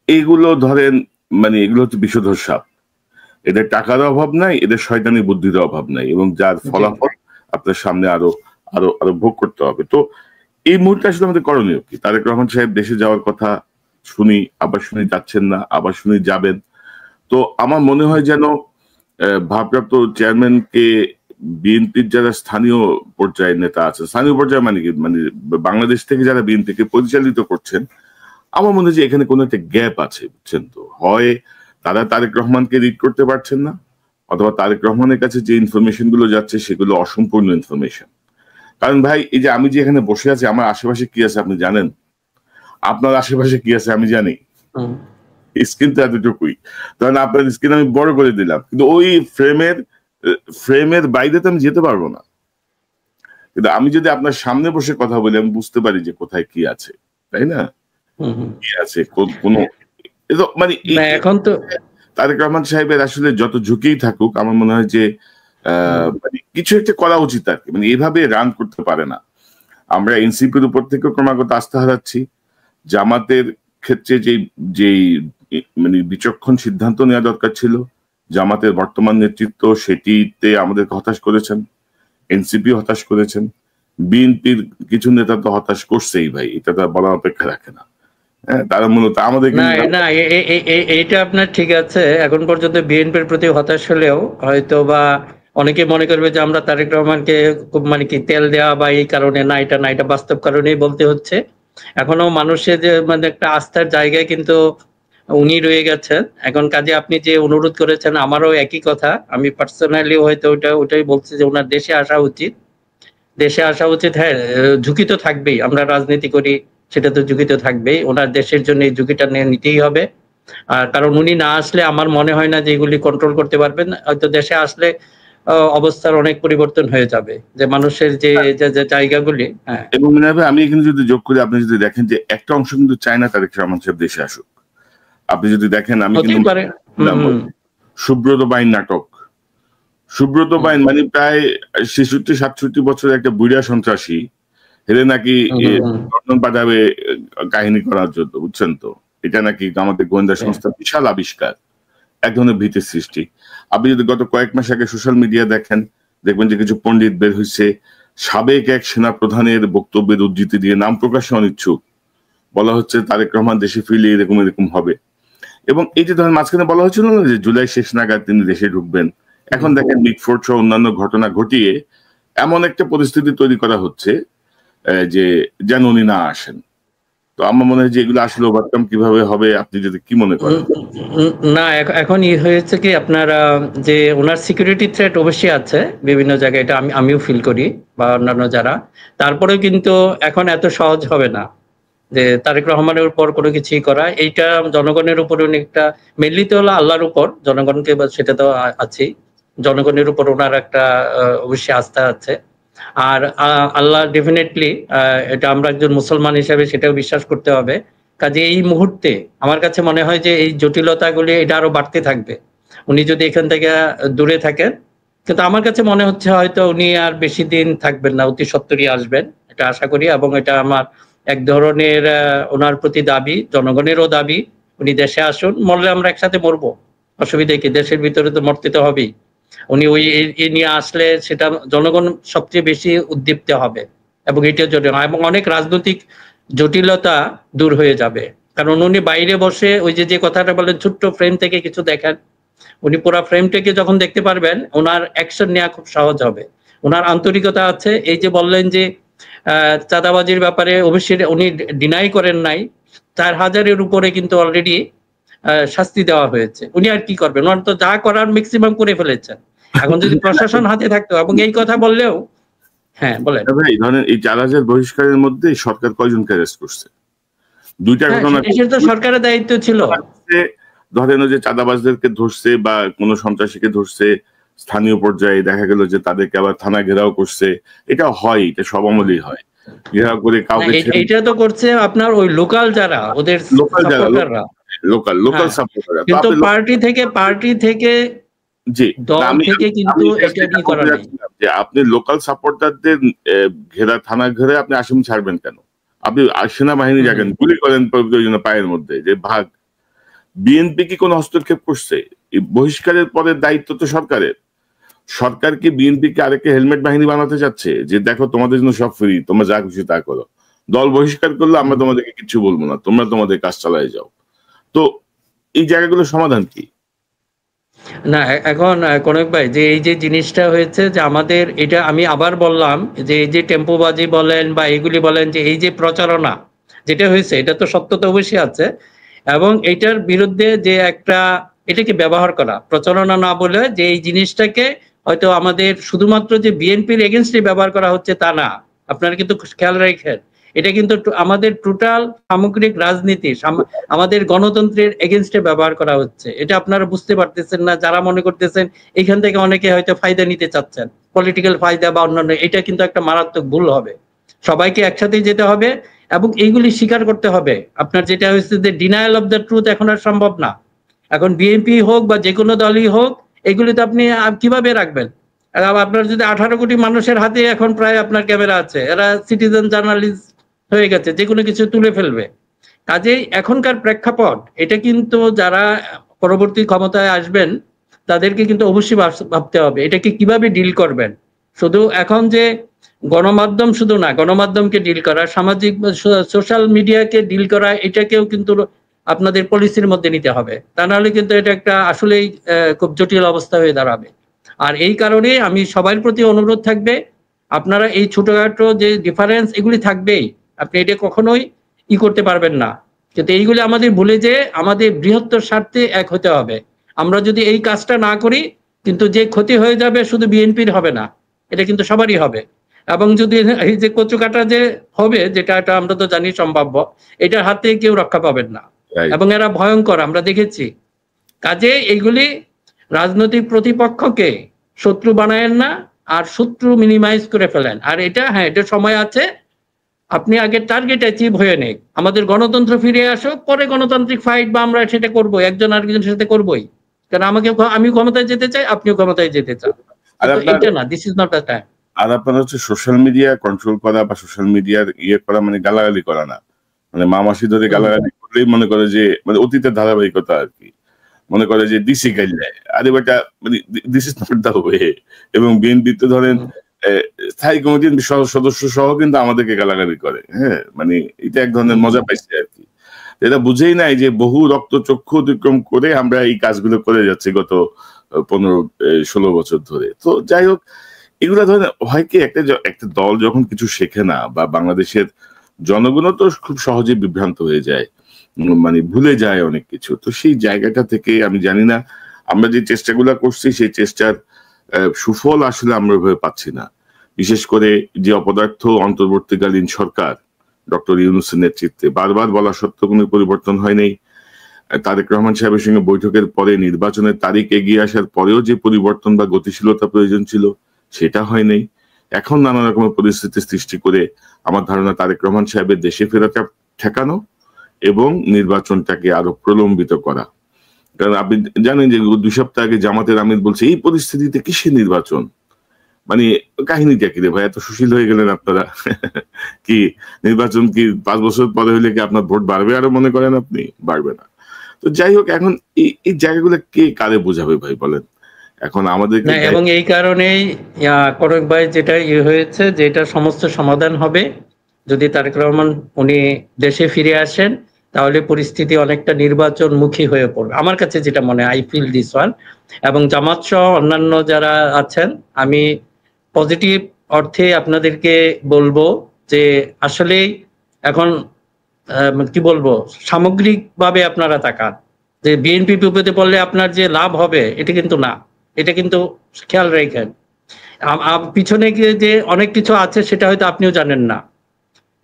এগুলো ধরেন মানে এগুলো হচ্ছে বিষধর সাপ। এদের টাকার অভাব নাই, এদের শয়তানি বুদ্ধির অভাব নাই, এবং যার ফলাফল আপনার সামনে আরো আরো আরো ভোগ করতে হবে। তো এই মুহূর্তে আসলে আমাদের করণীয় কি? তারেক রহমান সাহেব দেশে যাওয়ার কথা শুনি, আবার শুনি যাচ্ছেন না, আবার শুনি যাবেন। তো আমার মনে হয় যেন ভারপ্রাপ্ত চেয়ারম্যানকে বিএনপির যারা স্থানীয় পর্যায়ের নেতা আছে, স্থানীয় পর্যায়ে মানে কি, মানে বাংলাদেশ থেকে যারা বিএনপিকে পরিচালিত করছেন, আমার মনে হয় যে এখানে কোনো একটা গ্যাপ আছে, বুঝছেন তো? হয় তারা তারেক রহমানকে রিড করতে পারছেন না, অথবা তারেক রহমানের কাছে যে ইনফরমেশন গুলো যাচ্ছে সেগুলো অসম্পূর্ণ ইনফরমেশন। কারণ ভাই, এই যে আমি যে এখানে বসে আছি, আমার আশেপাশে কি আছে আপনি জানেন? আপনার আশেপাশে কি আছে আমি জানি। স্ক্রিন তো এতটুকুই, তখন আপনার স্ক্রিন আমি বড় করে দিলাম, কিন্তু ওই ফ্রেমের বাইরে তো আমি যেতে পারবো না। কিন্তু আমি যদি আপনার সামনে বসে কথা বলি, আমি বুঝতে পারি যে কোথায় কি আছে, তাই না? কি আছে কোন মানে এখন তো তারেক রহমান সাহেবের আসলে যত ঝুঁকিই থাকুক, আমার মনে হয় যে মানে কিছু একটা করা উচিত আর কি। মানে এভাবে রান করতে পারে না। আমরা এনসিপির উপর থেকে ক্রমাগত আস্থা হারাচ্ছি। জামাতের ক্ষেত্রে যেই মানে বিচক্ষণ সিদ্ধান্ত নেওয়া দরকার ছিল, জামাতের বর্তমান নেতৃত্ব সেটিতে আমাদেরকে হতাশ করেছেন, এনসিপি হতাশ করেছেন, বিএনপির কিছু নেতা তো হতাশ করছেই ভাই, এটা তো বলার অপেক্ষা রাখে না। হ্যাঁ, তারা মূলত আমাদের না এইটা আপনার ঠিক আছে। এখন পর্যন্ত বিএনপির প্রতি হতাশ হলেও হয়তো বা অনেকে মনে করবে যে আমরা তারেক রহমানকে খুব মানে কি তেল দেওয়া বা এই কারণে, না এটা না, এটা বাস্তব কারণেই বলতে হচ্ছে। এখনো মানুষের যে মানে একটা আস্থার জায়গায় কিন্তু উনি রয়ে গেছেন। এখন কাজে আপনি যে অনুরোধ করেছেন, আমারও একই কথা। আমি পার্সোনালি হয়তো ওটাই বলছি যে ওনার দেশে আসা উচিত, দেশে আসা উচিত। হ্যাঁ, ঝুঁকি তো থাকবেই, আমরা রাজনীতি করি, সেটা তো ঝুঁকি তো থাকবেই। ওনার দেশের জন্য এই ঝুঁকিটা নিতেই হবে। আর কারণ উনি না আসলে আমার মনে হয় না যে এগুলি কন্ট্রোল করতে পারবেন। হয়তো দেশে আসলে অবস্থার অনেক পরিবর্তন হয়ে যাবে, যে মানুষের যে জায়গাগুলি। হ্যাঁ, এবং আমি এখানে যদি যোগ করি, আপনি যদি দেখেন যে একটা অংশ কিন্তু চায় না তারেক রহমান সাহেব দেশে আসুক। আপনি যদি দেখেন, আমি কিন্তু সুব্রত বাইন নাটক, সুব্রত বাইন মানে প্রায় 66-67 বছরের একটা বুড়া সন্ত্রাসী হেরে নাকি লন্ডন পাঠাবে কাহিনী করার জন্য, বুঝছেন তো? এটা নাকি আমাদের গোয়েন্দা সংস্থার বিশাল আবিষ্কার, এক ধরনের ভীতির সৃষ্টি। আপনি যদি গত কয়েক মাস আগে সোশ্যাল মিডিয়া দেখেন, দেখবেন যে কিছু পণ্ডিত বের হয়েছে সাবেক এক সেনা প্রধানের বক্তব্যের উদ্ধৃতি দিয়ে, নাম প্রকাশে অনিচ্ছুক, বলা হচ্ছে তারেক রহমান দেশে ফিরলে এরকম এরকম হবে। এবং এই যে ধরেন মাঝখানে বলা হয়েছিল না যে জুলাই শেষ নাগাদ তিনি দেশে ঢুকবেন, এখন দেখেন মিটফোর্ড সহ অন্যান্য ঘটনা ঘটিয়ে এমন একটা পরিস্থিতি তৈরি করা হচ্ছে যে যেন উনি না আসেন। তো আমার মনে হয় যে এগুলো আসলে ওভারকাম কিভাবে হবে, আপনি যদি কি মনে করেন? না, এখন হয়েছে কি, আপনারা যে ওনার সিকিউরিটি থ্রেট অবশ্যই আছে বিভিন্ন জায়গায়, এটা আমিও ফিল করি বা অন্যান্য যারা। তারপরেও কিন্তু এখন এত সহজ হবে না যে তারেক রহমানের উপর কোনো কিছুই করা। এইটা জনগণের উপর অনেকটা, মেনলি তো হলো আল্লাহর উপর, জনগণকে সেটা তো আছেই, জনগণের উপর ওনার একটা অবশ্যই আস্থা আছে। আর আল্লাহ ডেফিনেটলি, এটা আমরা একজন মুসলমান হিসেবে সেটাও বিশ্বাস করতে হবে। কাজে এই মুহূর্তে আমার কাছে মনে হয় যে এই জটিলতাগুলি এটা আরো বাড়তে থাকবে উনি যদি এখান থেকে দূরে থাকেন। কিন্তু আমার কাছে মনে হচ্ছে হয়তো উনি আর বেশি দিন থাকবেন না, অতি সত্বরই আসবেন, এটা আশা করি। এবং এটা আমার এক ধরনের ওনার প্রতি দাবি, জনগণেরও দাবি, উনি দেশে আসুন, মরলে আমরা একসাথে মরবো, অসুবিধা কি? দেশের ভিতরে তো মরতে তো হবেই। উনি ওই নিয়ে আসলে সেটা জনগণ সবচেয়ে বেশি উদ্দীপ্ত হবে, এবং এটার জন্য এবং অনেক রাজনৈতিক জটিলতা দূর হয়ে যাবে। কারণ উনি বাইরে বসে ওই যে কথাটা বলেন, ছোট্ট ফ্রেম থেকে কিছু দেখেন, উনি পুরো ফ্রেমটাকে যখন দেখতে পারবেন, ওনার অ্যাকশন নেওয়া খুব সহজ হবে। ওনার আন্তরিকতা আছে। এই যে বললেন যে চাঁদাবাজির ব্যাপারে অবশ্যই উনি ডিনাই করেন নাই, ৪,০০০-এর উপরে কিন্তু অলরেডি শাস্তি দেওয়া হয়েছে। উনি আর কি করবেন? ওনার তো যা করার ম্যাক্সিমাম করে ফেলেছেন। এখন যদি প্রশাসন হাতে থাকতো, এবং এই কথা বললেও, হ্যাঁ বলেন ভাই, ধরেন এই ৪,০০০ বহিষ্কারের মধ্যে সরকার কয়জনকে অ্যারেস্ট করছে? দুইটা ঘটনা। সেটা তো সরকারের দায়িত্ব ছিল। ধরেন যে চাঁদাবাজদেরকে ধরছে বা কোনো সন্ত্রাসীকে ধরছে, স্থানীয় পর্যায়ে দেখা গেল যে তাদেরকে আবার থানা ঘেরাও করছে। এটা হয়, এটা সব আমলেই হয়। ঘেরাও করে কাউকে, এটা তো করছে আপনার ওই লোকাল যারা, ওদের সাপোর্টাররা, লোকাল সাপোর্টাররা। কিন্তু পার্টি থেকে জি, দল থেকে কিন্তু এটা কি করা নাই। যে আপনি লোকাল সাপোর্টারদের থানা ঘেরে আপনি আসামি ছাড়বেন কেন? আপনি সেনাবাহিনী যাবেন, গুলি করেন প্রয়োজনে পায়ের মধ্যে, যে ভাগ। বিএনপি কি কোনো হস্তক্ষেপ করছে? বহিষ্কারের পরের দায়িত্ব তো সরকারের। সরকার কি বিএনপি কে আরেকটা হেলমেট বাহিনী বানাতে চাচ্ছে, যে দেখো তোমাদের জন্য সব ফ্রি, তোমরা যা খুশি তা করো, দল বহিষ্কার করলে আমরা তোমাদেরকে কিছু বলবো না, তোমরা তোমাদের কাজ চালায় যাও? তো এই জায়গাগুলোর সমাধান কি? না, এখন কনক ভাই, যে এই যে জিনিসটা হয়েছে, যে আমাদের এটা আমি আবার বললাম, যে এই যে টেম্পোবাজি বলেন বা এগুলি বলেন, যে এই যে প্রচারণা যেটা হয়েছে, এটা তো সত্যতা অবশ্যই আছে, এবং এটার বিরুদ্ধে যে একটা এটাকে ব্যবহার করা, প্রচারণা না বলে, যে এই জিনিসটাকে হয়তো আমাদের শুধুমাত্র যে বিএনপির এগেনস্টে ব্যবহার করা হচ্ছে তা না। আপনারা কিন্তু খেয়াল রাখেন, এটা কিন্তু আমাদের টোটাল সামগ্রিক রাজনীতি, আমাদের গণতন্ত্রের এগেনস্টে ব্যবহার করা হচ্ছে। এটা আপনারা বুঝতে পারতেছেন না, যারা মনে করতেছেন এখান থেকে অনেকে হয়তো ফায়দা নিতে চাচ্ছেন, পলিটিক্যাল ফায়দা বা অন্যান্য, এটা কিন্তু একটা মারাত্মক ভুল হবে। সবাইকে একসাথে যেতে হবে এবং এইগুলি স্বীকার করতে হবে। আপনার যেটা হচ্ছে যে ডিনায়াল অফ দ্য ট্রুথ এখন আর সম্ভব না। এখন বিএনপি হোক বা যে কোনো দলই হোক, এগুলি তো আপনি কিভাবে রাখবেন? আপনার যদি 18 কোটি মানুষের হাতে এখন প্রায় আপনার ক্যামেরা আছে, এরা সিটিজেন জার্নালিস্ট হয়ে গেছে, যে কোনো কিছু তুলে ফেলবে। কাজেই এখনকার প্রেক্ষাপট এটা কিন্তু যারা পরবর্তী ক্ষমতায় আসবেন তাদেরকে কিন্তু অবশ্যই ভাবতে হবে এটাকে কিভাবে ডিল করবেন। শুধু এখন যে গণমাধ্যম শুধু না, গণমাধ্যমকে ডিল করা, সামাজিক সোশ্যাল মিডিয়াকে ডিল করা, এটাকেও কিন্তু আপনাদের পলিসির মধ্যে নিতে হবে। তা নাহলে কিন্তু এটা একটা আসলেই খুব জটিল অবস্থা হয়ে দাঁড়াবে। আর এই কারণে আমি সবার প্রতি অনুরোধ থাকবে, আপনারা এই ছোটখাটো যে ডিফারেন্স এগুলি থাকবেই, আপনি এটা কখনোই করতে পারবেন না, কিন্তু এইগুলি আমাদের ভুলে যে আমাদের বৃহত্তর স্বার্থে এক হতে হবে। আমরা যদি এই কাজটা না করি, কিন্তু যে ক্ষতি হয়ে যাবে শুধু বিএনপির হবে না, এটা কিন্তু সবারই হবে। এবং যদি এই যে কচুকাটা যে হবে, যেটা আমরা তো জানি সম্ভাব্য, এটার হাত থেকে কেউ রক্ষা পাবেন না, এবং এরা ভয়ঙ্কর, আমরা দেখেছি। কাজে এইগুলি রাজনৈতিক প্রতিপক্ষকে শত্রু বানায়েন না, আর শত্রু মিনিমাইজ করে ফেলেন। আর এটা, হ্যাঁ, এটা সময় আছে, আপনি আগে টার্গেট অ্যাচিভ হয়ে নেই, আমাদের গণতন্ত্র ফিরে আসো, পরে গণতান্ত্রিক ফাইট বা আমরা সেটা করবো, একজন আরেকজনের সাথে করবোই। কারণ আমি ক্ষমতায় যেতে চাই, আপনিও ক্ষমতায় যেতে চান, এটা না, this is not a time. আর আপনার হচ্ছে সোশ্যাল মিডিয়া কন্ট্রোল করা বা সোশ্যাল মিডিয়ার করা মানে গালাগালি করা না, মানে মামাসি ধরে গালাগালি করলেই মনে করে যে মানে অতীতের ধারাবাহিকতা আর কি, মনে করে যে ডিসি গাইলে, আরে বেটা মানে this is not the way. এবং বিএনপি তো ধরেন স্থায়ী কমিটির সদস্য সহ কিন্তু আমাদেরকে গালাগালি করে, হ্যাঁ, মানে এটা এক ধরনের মজা পাইছে আর কি। এটা বুঝেই নাই যে বহু রক্ত চক্ষু অতিক্রম করে আমরা এই কাজগুলো করে যাচ্ছি গত 15-16 বছর ধরে। তো যাই হোক, এগুলা ধরেন হয় কি, একটা দল যখন কিছু শেখে না, বা বাংলাদেশের জনগণও তো খুব সহজে বিভ্রান্ত হয়ে যায়, মানে ভুলে যায় অনেক কিছু। তো সেই জায়গাটা থেকে আমি জানি না, আমরা যে চেষ্টাগুলো করছি সেই চেষ্টার সুফল আসলে আমরা ভেবে পাচ্ছি না। বিশেষ করে যে অপদার্থ অন্তর্বর্তীকালীন সরকার ডক্টর ইউনূসের নেতৃত্বে, বারবার বলা সত্ত্বেও কোনো পরিবর্তন হয়নি। তারেক রহমান সাহেবের সঙ্গে বৈঠকের পরে নির্বাচনের তারিখ এগিয়ে আসার পরেও যে পরিবর্তন বা গতিশীলতা প্রয়োজন ছিল সেটা হয়নি। এখন নানা রকমের পরিস্থিতি সৃষ্টি করে আমার ধারণা তারেক রহমান সাহেবের দেশে ফেরাটা ঠেকানো এবং নির্বাচনটাকে আরো প্রলম্বিত করা। কারণ আপনি জানেন যে 2 সপ্তাহ আগে জামাতের আমির বলছে এই পরিস্থিতিতে কিসের নির্বাচন, মানে কাহিনীটা কি রে ভাই, এত সুশীল হয়ে গেলেন আপনারা? কি নির্বাচন কি 5 বছর পরে হইলে কি আপনার ভোট বাড়বে আরো মনে করেন আপনি? বাড়বে না। তো যাই হোক, এখন এই জায়গাগুলো কে কারে বোঝাবে ভাই বলেন? এখন আমাদের, এবং এই কারণেই করক ভাই যেটা হয়েছে, যে এটা সমস্ত সমাধান হবে যদি তারেক রহমান উনি দেশে ফিরে আসেন তাহলে পরিস্থিতি অনেকটা নির্বাচনমুখী হয়ে পড়বে আমার কাছে যেটা মনে হয়। I feel this one. এবং জামাত সহ অন্যান্য যারা আছেন, আমি পজিটিভ অর্থে আপনাদেরকে বলবো যে আসলেই এখন কি বলবো, সামগ্রিকভাবে আপনারা তাকান যে বিএনপি বিপদে পড়লে আপনার যে লাভ হবে এটা কিন্তু না, এটা কিন্তু খেয়াল রাখেন। পিছনে গিয়ে যে অনেক কিছু আছে সেটা হয়তো আপনিও জানেন না।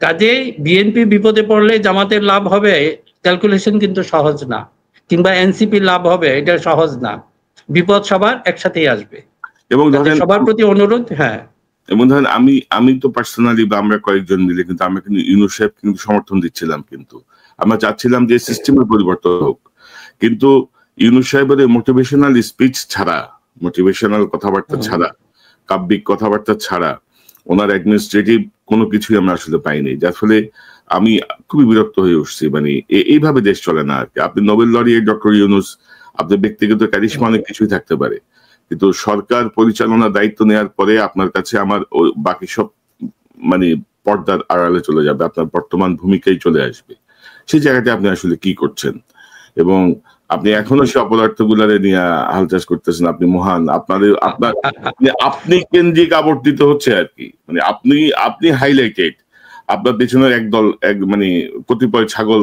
কাজেই বিএনপি বিপদে পড়লে জামাতের লাভ হবে, ক্যালকুলেশন কিন্তু সহজ না, কিংবা এনসিপি লাভ হবে, এটা সহজ না। বিপদ সবার একসাথেই আসবে। এবং সবার প্রতি অনুরোধ। হ্যাঁ, এবং ধরেন আমি তো পার্সোনালি বা আমরা কয়েকজন মিলে কিন্তু আমরা কিন্তু ইউনূস সাহেব কিন্তু সমর্থন দিচ্ছিলাম, কিন্তু আমরা চাচ্ছিলাম যে সিস্টেমের পরিবর্তন হোক। কিন্তু ইউনূস সাহেবের মোটিভেশনাল স্পিচ ছাড়া, মোটিভেশনাল কথাবার্তা ছাড়া, কাব্যিক কথাবার্তা ছাড়া ওনার অ্যাডমিনিস্ট্রেটিভ কোনো কিছুই আমরা আসলে পাইনি, যার ফলে আমি খুবই বিরক্ত হয়ে উঠছি। মানে এইভাবে দেশ চলে না আর কি। আপনি নোবেল লরিয়েট ডক্টর ইউনূস, আপনার ব্যক্তিগত ক্যারিশমা অনেক কিছুই থাকতে পারে, কিন্তু সরকার পরিচালনার দায়িত্ব নেওয়ার পরে আপনার কাছে আমার বাকি সব মানে পর্দার আড়ালে চলে যাবে, আপনার বর্তমান ভূমিকায় চলে আসবে। সেই জায়গাতে আপনি আসলে কি করছেন, এবং আপনি এখনো সে অপদার্থ গুলারে নিয়ে হালচাষ করতেছেন। আপনি মহান, আপনি কেন্দ্রিক আবর্তিত হচ্ছে আর কি। মানে আপনি হাইলাইটেড, আপনার পেছনের একদল মানে কতিপয় ছাগল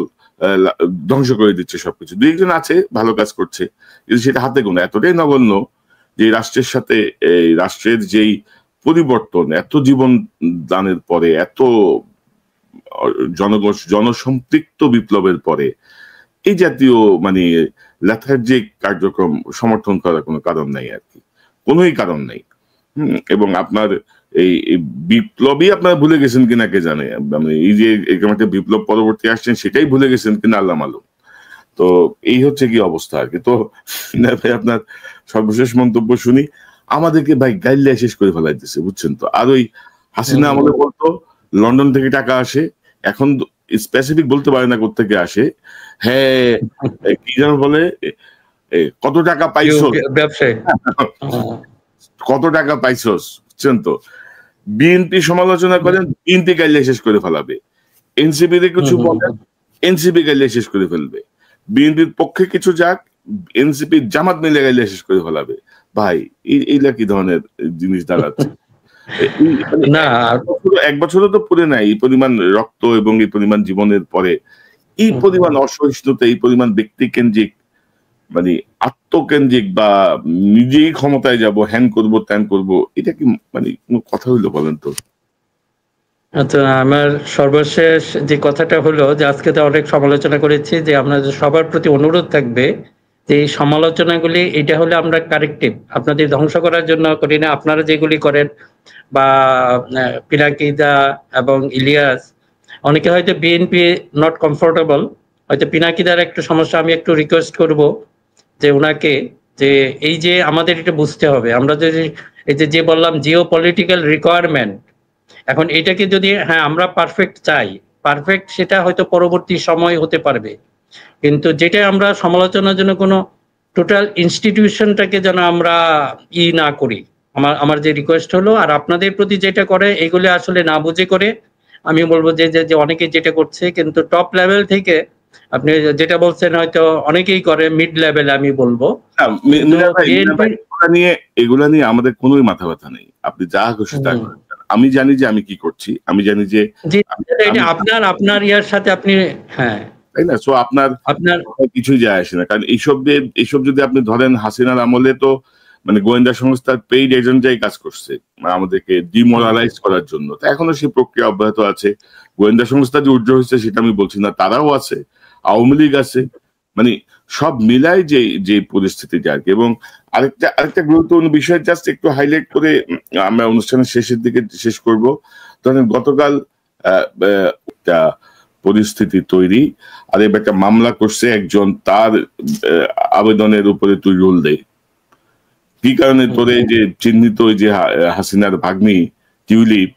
ধ্বংস করে দিচ্ছে সবকিছু। দুই একজন আছে ভালো কাজ করছে, কিন্তু সেটা হাতে গোনা, এতটাই নগণ্য যে রাষ্ট্রের সাথে রাষ্ট্রের যেই পরিবর্তন, এত জীবন দানের পরে, এত জনসম্পৃক্ত বিপ্লবের পরে এই জাতীয় মানে লেথার্জিক কার্যক্রম সমর্থন করার কোনো কারণ নাই আর কি, কোনোই কারণ নাই। এবং আপনার এই বিপ্লবই আপনারা ভুলে গেছেন কিনা কে জানে, মানে এই যে এরকম একটা বিপ্লব পরবর্তী আসছেন সেটাই ভুলে গেছেন কিনা আল্লাহ মালুম। তো এই হচ্ছে কি অবস্থা আর কি। তো ভাই আপনার সর্বশেষ মন্তব্য শুনি। আমাদেরকে ভাই গাইলে শেষ করে ফেলাই দিচ্ছে, বুঝছেন তো। আর ওই হাসিনা আমলে বলতো লন্ডন থেকে টাকা আসে, এখন স্পেসিফিক বলতে পারে না কোত্থেকে আসে। হ্যাঁ, কি যেন বলে, কত টাকা পাইছো, কত টাকা পাইছোস, বুঝছেন তো। বিএনপি সমালোচনা করেন, বিএনপি গাইলে শেষ করে ফেলাবে। এনসিপি তে কিছু বলেন, এনসিপি গাইলে শেষ করে ফেলবে। বিএনপির পক্ষে কিছু যাক, এনসিপি জামাত মিলে গাইলে শেষ করে ফেলাবে। ভাই এইটা কি ধরনের জিনিস দাঁড়াচ্ছে? না, এক বছরও তো পুরে নাই এই পরিমাণ রক্ত এবং এই পরিমাণ জীবনের পরে এই পরিমাণ অসহিষ্ণুতা, এই পরিমাণ ব্যক্তি কেন্দ্রিক মানে আত্মকেন্দ্রিক বা নিজেই ক্ষমতায় যাব, হ্যান করব ত্যান করব, এটা কি মানে কোনো কথা হইলো বলেন তো? আচ্ছা, আমার সর্বশেষ যে কথাটা হলো যে আজকে তো অনেক সমালোচনা করেছি, যে আমরা সবার প্রতি অনুরোধ থাকবে যে এই সমালোচনাগুলি এটা হলে আমরা কারেক্টিভ, আপনাদের ধ্বংস করার জন্য করি না। আপনারা যেগুলি করেন বা পিনাকিদা এবং ইলিয়াস, অনেকে হয়তো বিএনপি নট কমফোর্টেবল, হয়তো পিনাকিদার একটু সমস্যা। আমি একটু রিকোয়েস্ট করব যে ওনাকে, যে এই যে আমাদের এটা বুঝতে হবে, আমরা যদি এই যে বললাম জিও পলিটিক্যাল রিকোয়ারমেন্ট, এখন এটাকে যদি হ্যাঁ আমরা পারফেক্ট চাই, পারফেক্ট সেটা হয়তো পরবর্তী সময় হতে পারবে, কিন্তু যেটা আমরা সমালোচনার জন্য কোনো টোটাল ইনস্টিটিউশনটাকে যেন আমরা না করি। আমার যে রিকোয়েস্ট হলো, আর আপনাদের প্রতি যেটা করে এগুলো আসলে না বুঝে করে, আমি বলবো যে অনেকে যেটা করছে, কিন্তু টপ লেভেল থেকে আপনি যেটা বলছেন হয়তো অনেকেই করে, মিড লেভেলে আমি বলবো। এগুলা নিয়ে আমাদের কোনোই মাথা ব্যথা নেই, আপনি যা খুশি তা করেন। আমি জানি যে আমি কি করছি, আমি জানি যে আপনার ইয়ার সাথে আপনি, হ্যাঁ তাই না। সো আপনার কিছুই যায় আসে না, কারণ এইসব যদি আপনি ধরেন, হাসিনার আমলে তো মানে গোয়েন্দা সংস্থার পেইড এজেন্টরাই কাজ করছে আমাদেরকে ডিমোরালাইজ করার জন্য। তো এখনো সেই প্রক্রিয়া অব্যাহত আছে। গোয়েন্দা সংস্থা যে উজ্জ্বল হয়েছে সেটা আমি বলছি না, তারাও আছে, আওয়ামী লীগ আছে, মানে সব মিলাই যে পরিস্থিতিটা আর কি। এবং আরেকটা গুরুত্বপূর্ণ বিষয় জাস্ট একটু হাইলাইট করে আমরা অনুষ্ঠানের শেষের দিকে শেষ করব। ধরেন গতকাল একটা পরিস্থিতি তৈরি, আর এবার একটা মামলা করছে একজন, তার আবেদনের উপরে তুই রুল দে, কি কারণে তোরে যে চিহ্নিত ওই যে হাসিনার ভাগ্নি টিউলিপ,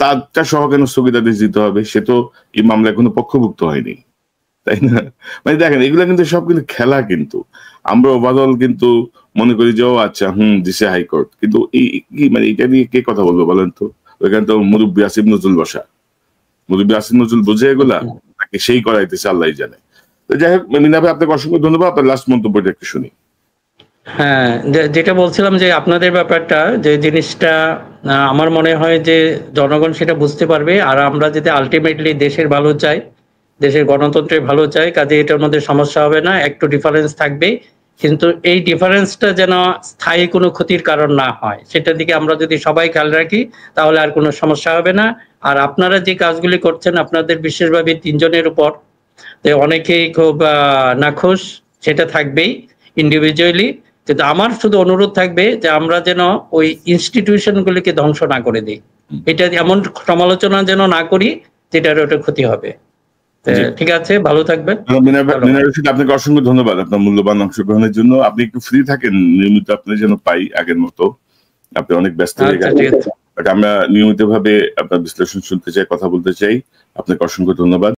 তারটা সহ কেন স্থগিতাদেশ দিতে হবে? সে তো এই মামলা এখনো পক্ষভুক্ত হয়নি, তাই না? মানে দেখেন, এগুলো কিন্তু সব কিন্তু খেলা, কিন্তু আমরা ওভারঅল কিন্তু মনে করি যে ও আচ্ছা দিছে হাইকোর্ট, কিন্তু মানে এটা নিয়ে কে কথা বলবো বলেন তো? ওইখানে তো মুরব্বী আসিফ নজরুল বসা, মুরব্বী আসিফ নজরুল বুঝে এগুলা, নাকি সেই করাইতেছে আল্লাহ জানে। তো যাই হোক মিনা ভাই, আপনাকে অসংখ্য ধন্যবাদ। আপনার লাস্ট মন্তব্যটা একটু শুনি। হ্যাঁ, যেটা বলছিলাম যে আপনাদের ব্যাপারটা যে জিনিসটা আমার মনে হয় যে জনগণ সেটা বুঝতে পারবে, আর আমরা যদি আলটিমেটলি দেশের ভালো চাই, দেশের গণতন্ত্রের ভালো চাই, কাজে এটার মধ্যে সমস্যা হবে না, একটু ডিফারেন্স থাকবে, কিন্তু এই ডিফারেন্সটা যেন স্থায়ী কোনো ক্ষতির কারণ না হয়, সেটার দিকে আমরা যদি সবাই খেয়াল রাখি তাহলে আর কোনো সমস্যা হবে না। আর আপনারা যে কাজগুলি করছেন আপনাদের বিশেষভাবে ৩ জনের উপর অনেকেই খুব নাখুশ, সেটা থাকবেই ইন্ডিভিজুয়ালি, কিন্তু আমার শুধু অনুরোধ থাকবে যে আমরা যেন ওই ইনস্টিটিউশন গুলিকে ধ্বংস না করে দিই, এটা এমন সমালোচনা যেন না করি যেটার ওটা ক্ষতি হবে। ঠিক আছে, ভালো থাকবেন। আপনাকে অসংখ্য ধন্যবাদ আপনার মূল্যবান অংশগ্রহণের জন্য। আপনি একটু ফ্রি থাকেন নিয়মিত, আপনি যেন পাই আগের মতো, আপনি অনেক ব্যস্ত হয়ে গেছেন, আমরা নিয়মিত ভাবে আপনার বিশ্লেষণ শুনতে চাই, কথা বলতে চাই। আপনাকে অসংখ্য ধন্যবাদ।